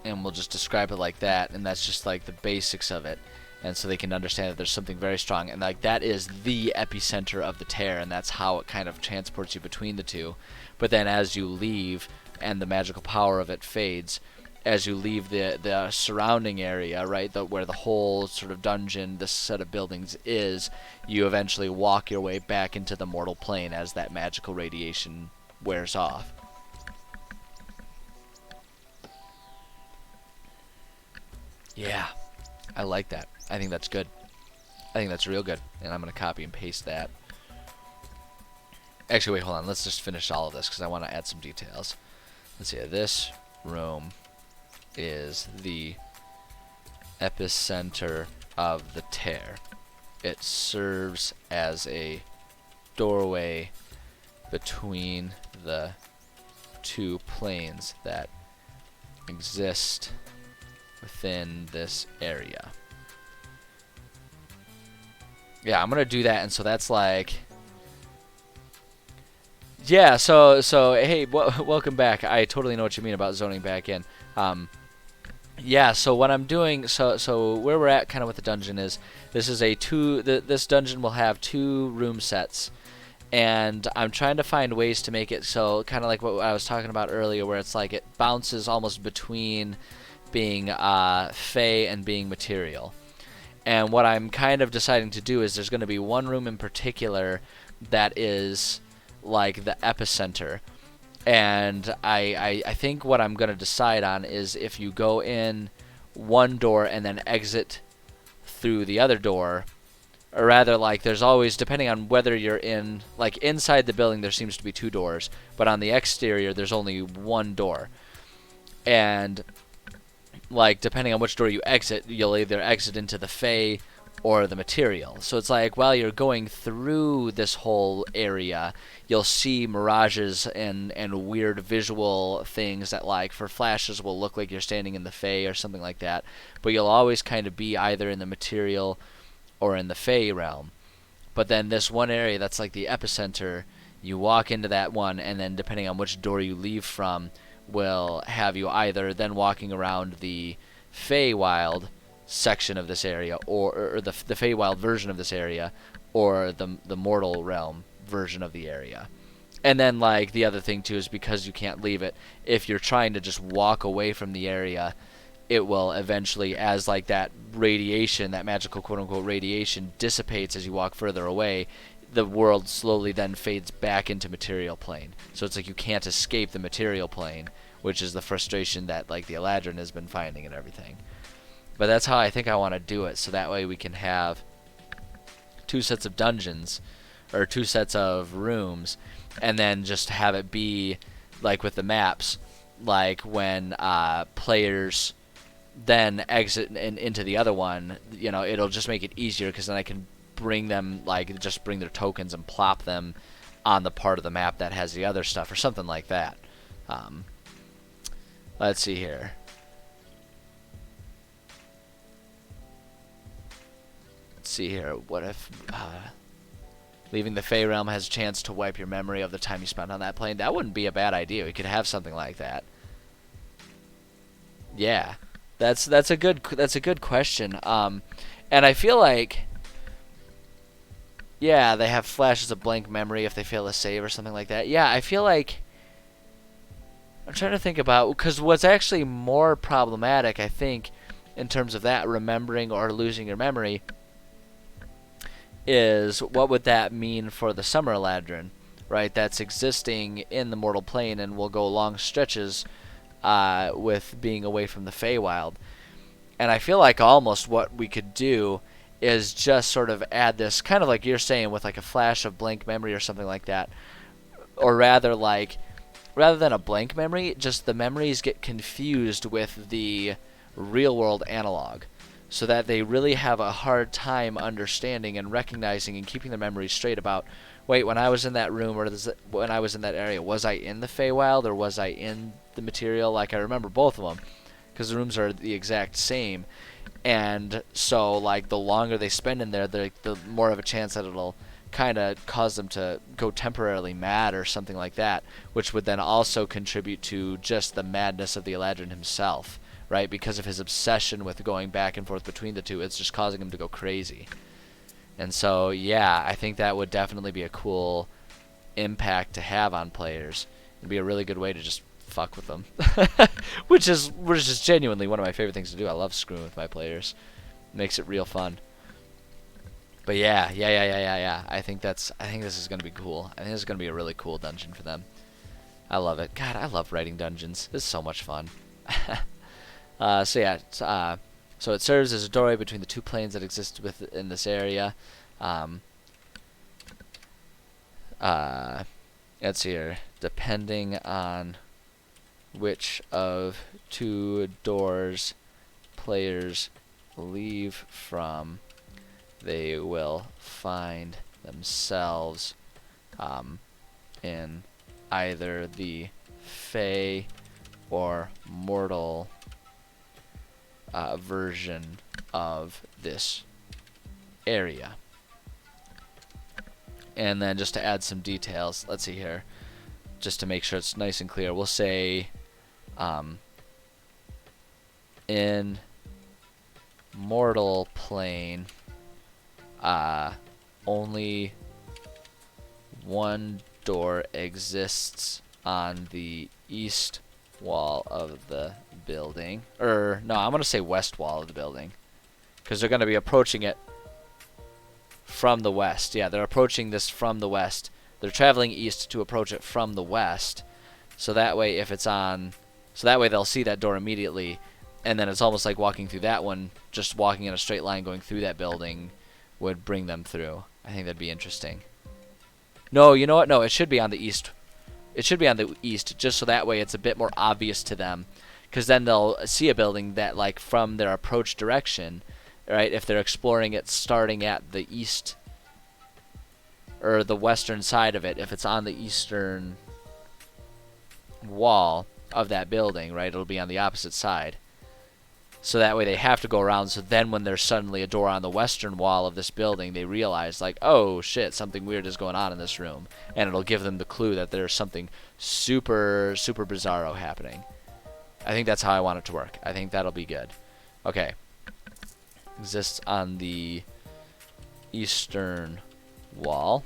And we'll just describe it like that, and that's just like the basics of it. And so they can understand that there's something very strong, and like that is the epicenter of the tear, and that's how it kind of transports you between the two. But then as you leave, and the magical power of it fades, as you leave the surrounding area, right, where the whole sort of dungeon, this set of buildings is, you eventually walk your way back into the mortal plane as that magical radiation wears off. Yeah, I like that. I think that's good. I think that's real good, and I'm going to copy and paste that. Actually, wait, hold on. Let's just finish all of this because I want to add some details. Let's see. This room is the epicenter of the tear. It serves as a doorway between the two planes that exist within this area. Yeah, I'm gonna do that, and so that's like, yeah. So hey, welcome back. I totally know what you mean about zoning back in. Yeah. So what I'm doing, so where we're at, kind of with the dungeon is, this is this dungeon will have 2 room sets, and I'm trying to find ways to make it so kind of like what I was talking about earlier, where it's like it bounces almost between being fey and being material. And what I'm kind of deciding to do is there's going to be one room in particular that is like the epicenter. And I think what I'm going to decide on is if you go in one door and then exit through the other door, or rather, like, there's always, depending on whether you're in, like, inside the building there seems to be 2 doors, but on the exterior there's only 1 door. And like, depending on which door you exit, you'll either exit into the fey or the material. So it's like, while you're going through this whole area, you'll see mirages and weird visual things that, like, for flashes will look like you're standing in the fey or something like that. But you'll always kind of be either in the material or in the fey realm. But then this one area that's like the epicenter, you walk into that one, and then depending on which door you leave from, will have you either then walking around the Feywild section of this area, or the Feywild version of this area, or the mortal realm version of the area. And then, like, the other thing too is, because you can't leave it, if you're trying to just walk away from the area, it will eventually, as like that radiation, that magical quote-unquote radiation dissipates as you walk further away, the world slowly then fades back into material plane. So it's like you can't escape the material plane, which is the frustration that, like, the Eladrin has been finding and everything. But that's how I think I want to do it, so that way we can have 2 sets of dungeons, or 2 sets of rooms, and then just have it be, like with the maps, like when players then exit into the other one, you know, it'll just make it easier, because then I can bring them, like, just bring their tokens and plop them on the part of the map that has the other stuff, or something like that. Let's see here. Let's see here. What if leaving the Fey realm has a chance to wipe your memory of the time you spent on that plane? That wouldn't be a bad idea. We could have something like that. Yeah, that's a good question. And I feel like, yeah, they have flashes of blank memory if they fail a save or something like that. Yeah, I feel like, I'm trying to think about, because what's actually more problematic, I think, in terms of that, remembering or losing your memory, is what would that mean for the Summer Eladrin, right? That's existing in the mortal plane and will go long stretches with being away from the Feywild. And I feel like almost what we could do is just sort of add this, kind of like you're saying, with like a flash of blank memory or something like that. Or rather, like, rather than a blank memory, just the memories get confused with the real world analog, so that they really have a hard time understanding and recognizing and keeping their memories straight about wait, when I was in that room or when I was in that area, was I in the Feywild or was I in the material? Like, I remember both of them because the rooms are the exact same. And so, like, the longer they spend in there, the more of a chance that it'll kind of cause them to go temporarily mad or something like that, which would then also contribute to just the madness of the Eladrin himself, right? Because of his obsession with going back and forth between the two, it's just causing him to go crazy. And so, yeah, I think that would definitely be a cool impact to have on players. It'd be a really good way to just fuck with them, which is genuinely one of my favorite things to do. I love screwing with my players. It makes it real fun. But yeah. I think this is gonna be cool. I think this is gonna be a really cool dungeon for them. I love it. God, I love writing dungeons. This is so much fun. So yeah, so it serves as a doorway between the two planes that exist within this area. It's here, depending on which of two doors players leave from, they will find themselves in either the Fey or mortal version of this area. And then just to add some details, let's see here, just to make sure it's nice and clear, we'll say in mortal plane, only one door exists on the east wall of the building. Or, no, I'm going to say west wall of the building, because they're going to be approaching it from the west. Yeah, they're approaching this from the west. They're traveling east to approach it from the west. So that way, if it's on... So that way they'll see that door immediately, and then it's almost like walking through that one, just walking in a straight line going through that building would bring them through. I think that'd be interesting. No, you know what? No, it should be on the east. It should be on the east, just so that way it's a bit more obvious to them, because then they'll see a building that, like, from their approach direction, right, if they're exploring it starting at the east, or the western side of it, if it's on the eastern wall of that building, right, it'll be on the opposite side. So that way they have to go around, so then when there's suddenly a door on the western wall of this building, they realize, like, oh shit, something weird is going on in this room. And it'll give them the clue that there's something super, super bizarro happening. I think that's how I want it to work. I think that'll be good. Okay. Exists on the eastern wall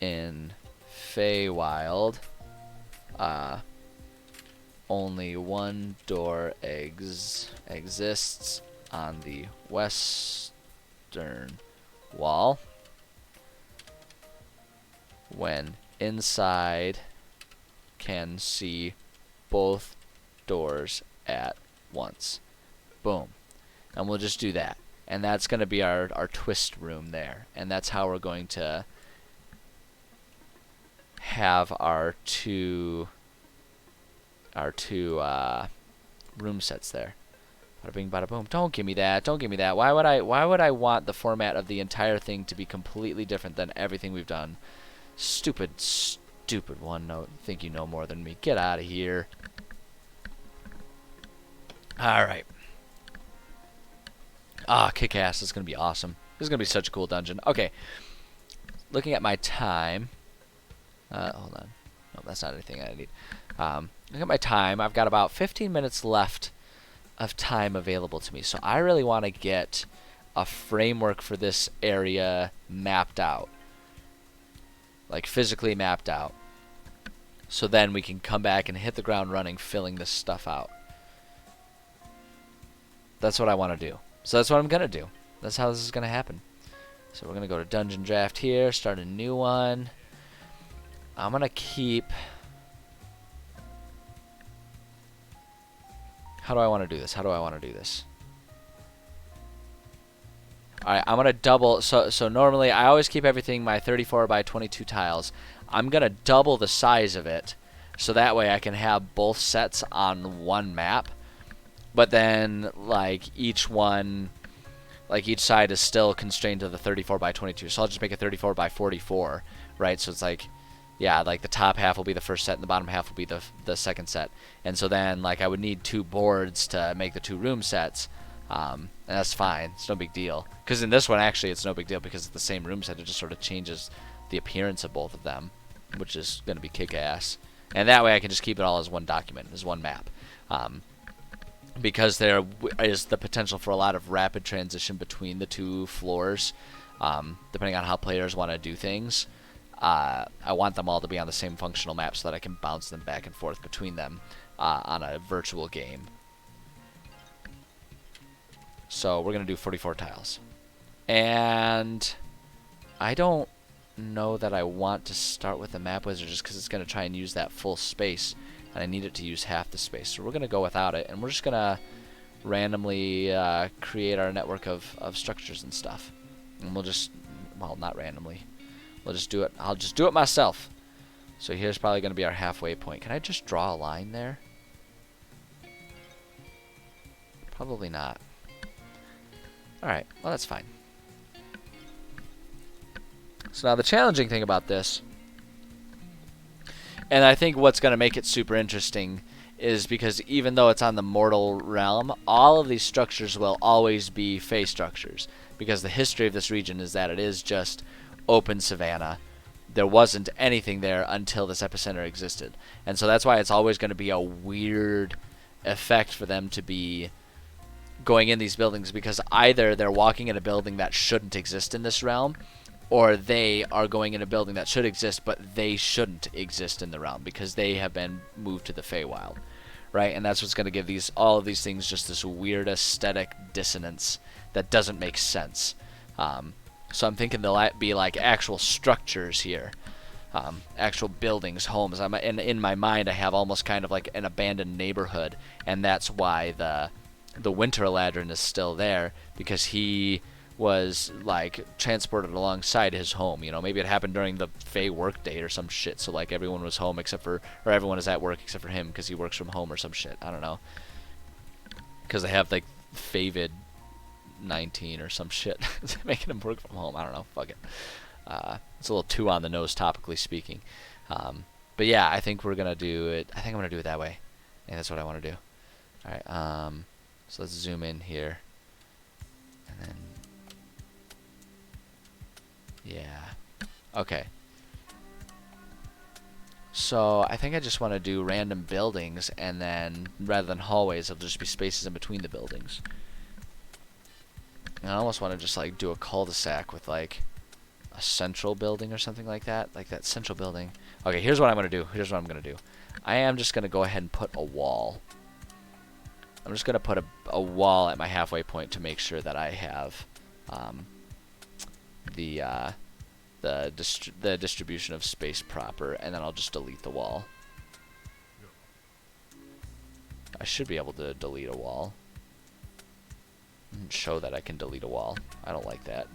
in Feywild. Only one door exists on the western wall. When inside, can see both doors at once. Boom. And we'll just do that. And that's going to be our twist room there. And that's how we're going to have our two room sets there. Bada bing, bada boom. Don't give me that. Don't give me that. Why would I want the format of the entire thing to be completely different than everything we've done? Stupid OneNote. Think you know more than me. Get out of here. All right. Ah, kick ass. This is going to be awesome. This is going to be such a cool dungeon. Okay. Looking at my time. Hold on. No, that's not anything I need. Look at my time. I've got about 15 minutes left of time available to me. So I really want to get a framework for this area mapped out. Like physically mapped out. So then we can come back and hit the ground running filling this stuff out. That's what I want to do. So that's what I'm going to do. That's how this is going to happen. So we're going to go to Dungeon Draft here, start a new one. I'm going to keep... How do I want to do this? Alright, I'm going to double... So normally, I always keep everything my 34 by 22 tiles. I'm going to double the size of it, so that way I can have both sets on one map. But then, like, each one like each side is still constrained to the 34 by 22. So I'll just make a 34 by 44, right? So it's like, yeah, like the top half will be the first set and the bottom half will be the second set. And so then like I would need 2 boards to make the 2 room sets. And that's fine. It's no big deal. Because in this one, actually, it's no big deal because it's the same room set. It just sort of changes the appearance of both of them, which is going to be kick-ass. And that way I can just keep it all as one document, as one map. Because there is the potential for a lot of rapid transition between the 2 floors, depending on how players want to do things. I want them all to be on the same functional map so that I can bounce them back and forth between them on a virtual game. So we're going to do 44 tiles. And I don't know that I want to start with the map wizard just because it's going to try and use that full space. And I need it to use half the space. So we're going to go without it. And we're just going to randomly create our network of structures and stuff. And we'll just, well, not randomly. We'll just do it. I'll just do it myself. So here's probably going to be our halfway point. Can I just draw a line there? Probably not. Alright, well that's fine. So now the challenging thing about this, and I think what's going to make it super interesting, is because even though it's on the mortal realm, all of these structures will always be Fey structures. Because the history of this region is that it is just open savanna. There wasn't anything there until this epicenter existed. And so that's why it's always going to be a weird effect for them to be going in these buildings, because either they're walking in a building that shouldn't exist in this realm, or they are going in a building that should exist, but they shouldn't exist in the realm because they have been moved to the Feywild, right? And that's what's going to give all of these things just this weird aesthetic dissonance that doesn't make sense. So I'm thinking there'll be like actual structures here, actual buildings, homes. And in my mind, I have almost kind of like an abandoned neighborhood, and that's why the winter Eladrin is still there, because he was like transported alongside his home. You know, maybe it happened during the Fey work day or some shit, so like everyone was home except for, or everyone is at work except for him because he works from home or some shit. I don't know, because they have like Favid 19 or some shit making him work from home. I don't know, fuck it. It's a little too on the nose topically speaking. But yeah, I think we're gonna do it. I think I'm gonna do it that way. I think that's what I want to do. All right. So let's zoom in here, and then yeah, okay. So I think I just want to do random buildings, and then rather than hallways, it'll just be spaces in between the buildings. And I almost want to just like do a cul-de-sac with like a central building or something like that central building. Okay, here's what I'm gonna do. I am just gonna go ahead and put a wall. I'm just gonna put a wall at my halfway point to make sure that I have the distribution of space proper, and then I'll just delete the wall. I should be able to delete a wall. Show that I can delete a wall. I don't like that.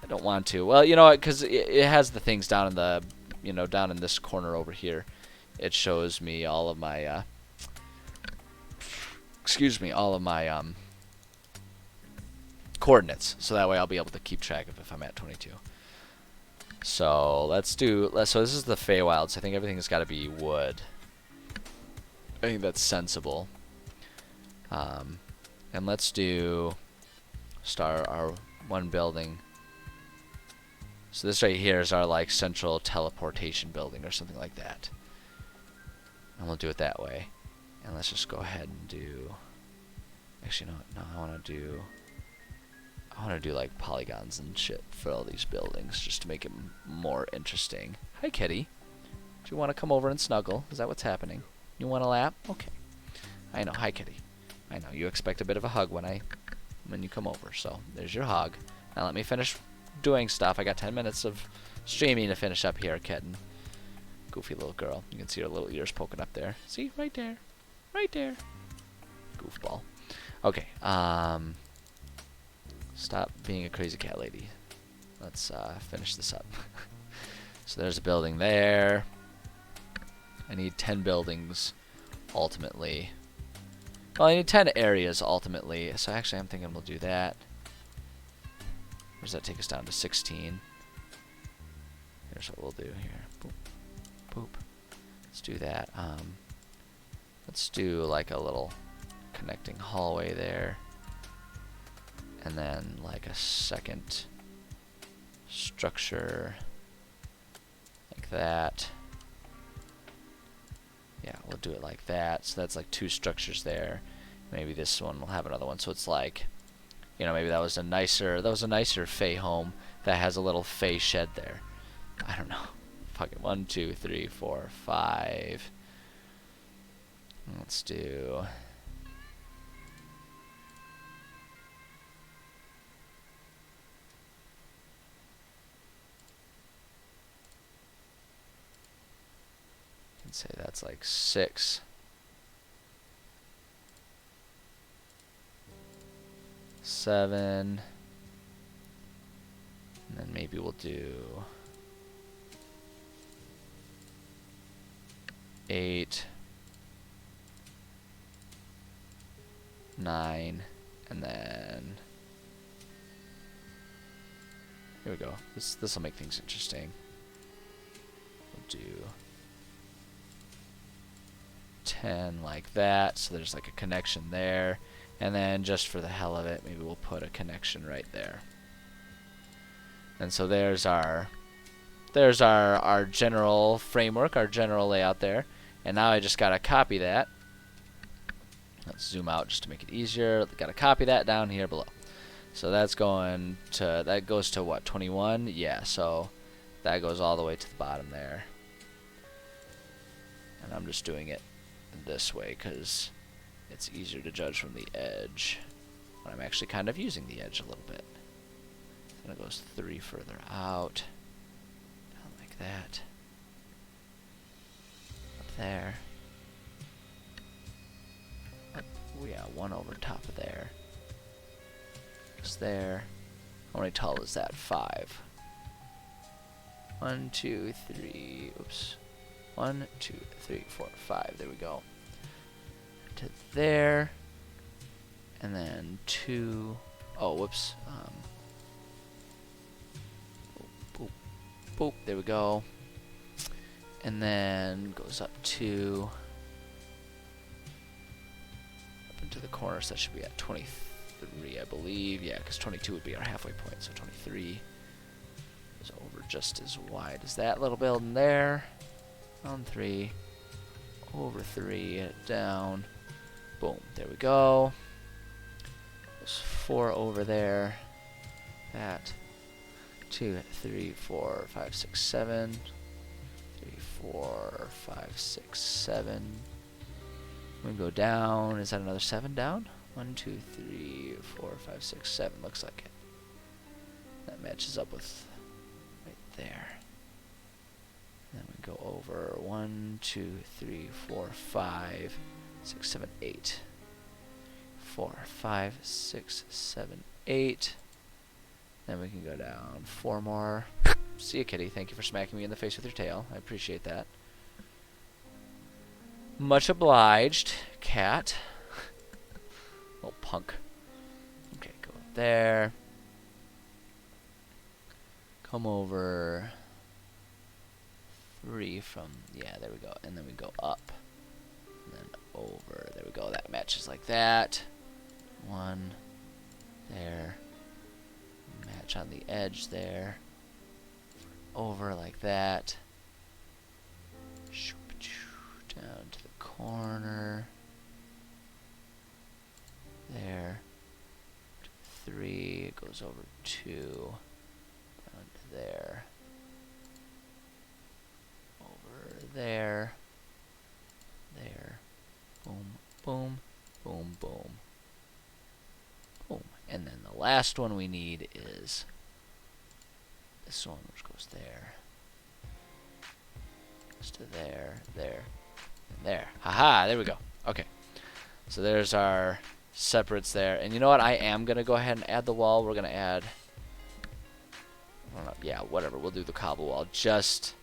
I don't want to. Well, you know what? Because it has the things down in the, down in this corner over here. It shows me all of my, coordinates. So that way I'll be able to keep track of if I'm at 22. So so this is the Feywild. So I think everything's got to be wood. I think that's sensible. And let's do our one building. So this right here is our like central teleportation building or something like that. And we'll do it that way. And let's just go ahead and do, actually no, I want to do like polygons and shit for all these buildings just to make it more interesting. Hi kitty. Do you want to come over and snuggle? Is that what's happening? You want a lap? Okay. I know. Hi kitty. I know you expect a bit of a hug when you come over, so there's your hug. Now let me finish doing stuff. I got 10 minutes of streaming to finish up here, kitten. Goofy little girl. You can see her little ears poking up there. See? Right there. Right there. Goofball. Okay. Stop being a crazy cat lady. Let's finish this up. So there's a building there. I need 10 buildings, ultimately. Well, I need 10 areas ultimately. So actually, I'm thinking we'll do that. Or does that take us down to 16? Here's what we'll do here. Boop, boop. Let's do that. Let's do like a little connecting hallway there. And then like a second structure like that. Yeah, we'll do it like that. So that's like 2 structures there. Maybe this one will have another one. So it's like, you know, maybe that was a nicer Fey home that has a little Fey shed there. I don't know. Fucking 1, 2, 3, 4, 5. Let's do. Let's say that's like 6. 7. And then maybe we'll do 8, 9, and then here we go. This will make things interesting. We'll do 10 like that, so there's like a connection there, and then just for the hell of it, maybe we'll put a connection right there. And so there's our general framework, our general layout there. And now I just gotta copy that. Let's zoom out just to make it easier. Gotta copy that down here below. So that goes to what, 21? Yeah, so that goes all the way to the bottom there. And I'm just doing it this way because it's easier to judge from the edge. But I'm actually kind of using the edge a little bit. Then it goes 3 further out. Down like that. Up there. Up, oh yeah, 1 over top of there. Just there. How many tall is that? 5. 1, 2, 3. Oops. 1, 2, 3, 4, 5. There we go. To there. And then 2. Oh, whoops. Boop, boop. There we go. And then goes up 2. Up into the corner, so that should be at 23, I believe. Yeah, because 22 would be our halfway point, so 23 is over just as wide as that little building there. On 3, over 3, down. Boom, there we go. There's 4 over there. That. 2, 3, 4, 5, 6, 7. 3, 4, 5, 6, 7. We go down. Is that another 7 down? 1, 2, 3, 4, 5, 6, 7. Looks like it. That matches up with right there. And then we go over 1, 2, 3, 4, 5, 6, 7, 8. 4, 5, 6, 7, 8. Then we can go down 4 more. See you, kitty. Thank you for smacking me in the face with your tail. I appreciate that. Much obliged, cat. Little punk. Okay, go up there. Come over 3 from, yeah, there we go. And then we go up. And then over. There we go. That matches like that. 1 there. Match on the edge there. Over like that. Down to the corner. There. 3. It goes over 2. Down to there. Over there. There. Boom, boom, boom, boom. Boom. And then the last one we need is this one, which goes there. Goes to there, there, and there. Haha, there we go. Okay. So there's our separates there. And you know what? I am going to go ahead and add the wall. We're going to add, I don't know, yeah, whatever. We'll do the cobble wall. Just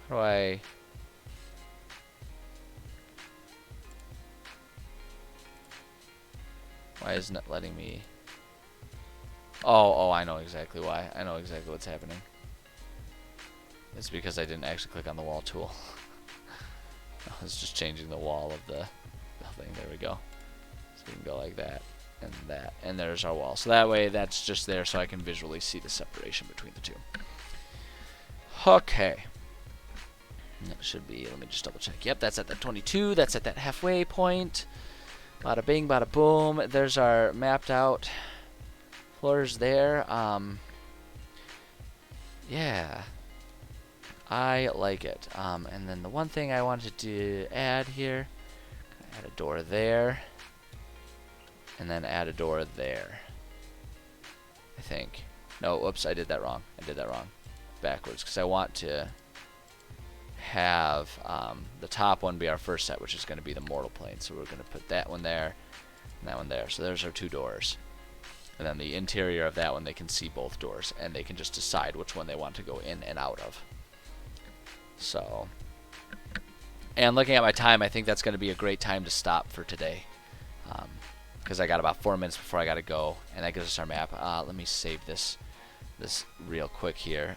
How do I... Why isn't it letting me... Oh, I know exactly why. I know exactly what's happening. It's because I didn't actually click on the wall tool. I was just changing the wall of the thing. There we go. So we can go like that, and there's our wall. So that way, that's just there so I can visually see the separation between the two. Okay. That should be, let me just double check. Yep, that's at that 22. That's at that halfway point. Bada bing, bada boom. There's our mapped out floors there. Yeah. I like it. And then the one thing I wanted to add here, add a door there, and then add a door there. I think. No, whoops, I did that wrong. Backwards, because I want to have the top one be our first set, which is going to be the mortal plane. So we're going to put that one there and that one there. So there's our two doors. And then the interior of that one, they can see both doors, and they can just decide which one they want to go in and out of. So, and looking at my time, I think that's going to be a great time to stop for today, because I got about 4 minutes before I got to go, and that gives us our map. Let me save this real quick here.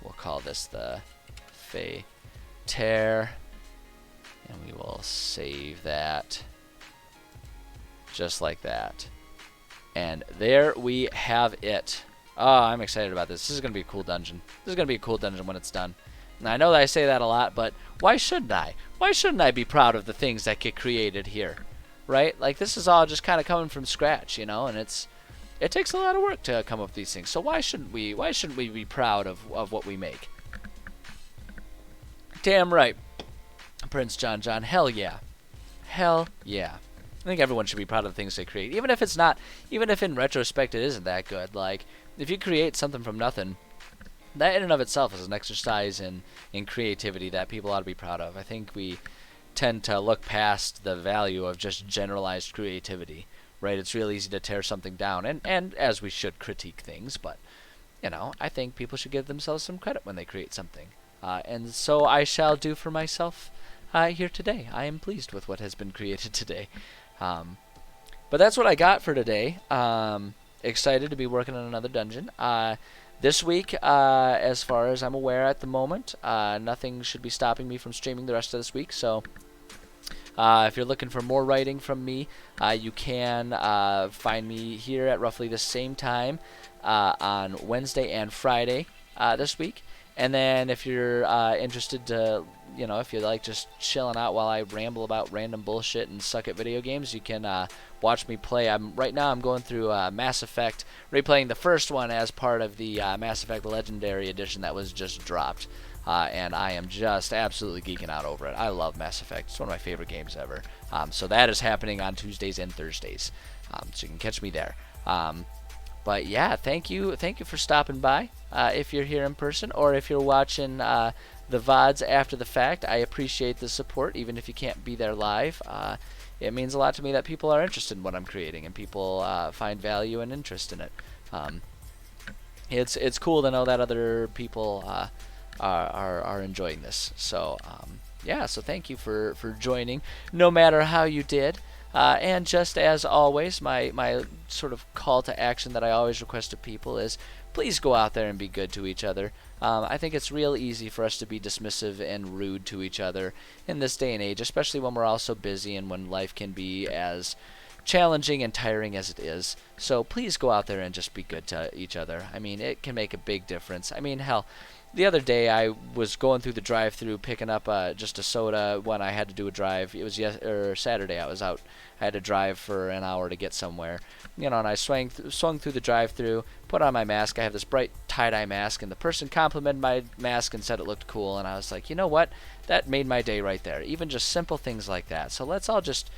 We'll call this the Fey Tear, and we will save that just like that. And there we have it. Oh, I'm excited about this. This is going to be a cool dungeon. This is going to be a cool dungeon when it's done. Now, I know that I say that a lot, but why shouldn't I? Why shouldn't I be proud of the things that get created here? Right? Like, this is all just kind of coming from scratch, you know, and it takes a lot of work to come up with these things. So why shouldn't we be proud of what we make? Damn right. Prince John. Hell yeah. Hell yeah. I think everyone should be proud of the things they create. Even if in retrospect it isn't that good. Like, if you create something from nothing, that in and of itself is an exercise in creativity that people ought to be proud of. I think we tend to look past the value of just generalized creativity, right? It's real easy to tear something down, and as we should critique things, but, you know, I think people should give themselves some credit when they create something. And so I shall do for myself here today. I am pleased with what has been created today. But that's what I got for today. Excited to be working on another dungeon. This week, as far as I'm aware at the moment, nothing should be stopping me from streaming the rest of this week. So if you're looking for more writing from me, you can find me here at roughly the same time on Wednesday and Friday this week. And then if you're interested to, you know, if you like just chilling out while I ramble about random bullshit and suck at video games, you can watch me play. Right now I'm going through Mass Effect, replaying the first one as part of the Mass Effect Legendary Edition that was just dropped. And I am just absolutely geeking out over it. I love Mass Effect. It's one of my favorite games ever. So that is happening on Tuesdays and Thursdays. So you can catch me there. But yeah, thank you for stopping by. If you're here in person, or if you're watching the VODs after the fact, I appreciate the support, even if you can't be there live. It means a lot to me that people are interested in what I'm creating, and people find value and interest in it. It's cool to know that other people are enjoying this. So yeah, so thank you for joining, no matter how you did. And just as always, my sort of call to action that I always request of people is, please go out there and be good to each other. I think it's real easy for us to be dismissive and rude to each other in this day and age, especially when we're all so busy and when life can be as challenging and tiring as it is. So please go out there and just be good to each other. I mean, it can make a big difference. I mean, hell, the other day I was going through the drive-thru picking up just a soda when I had to do a drive. It was Saturday. I was out. I had to drive for an hour to get somewhere. You know, and I swung through the drive-thru, put on my mask. I have this bright tie-dye mask, and the person complimented my mask and said it looked cool. And I was like, you know what? That made my day right there. Even just simple things like that. So let's all just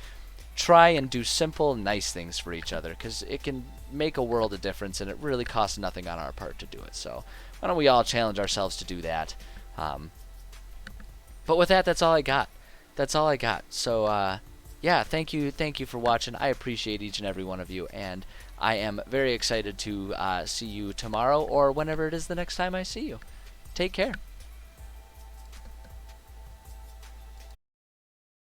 try and do simple, nice things for each other, because it can make a world of difference, and it really costs nothing on our part to do it. So why don't we all challenge ourselves to do that? But with that, that's all I got. So yeah, thank you for watching. I appreciate each and every one of you, and I am very excited to see you tomorrow or whenever it is the next time I see you. Take care.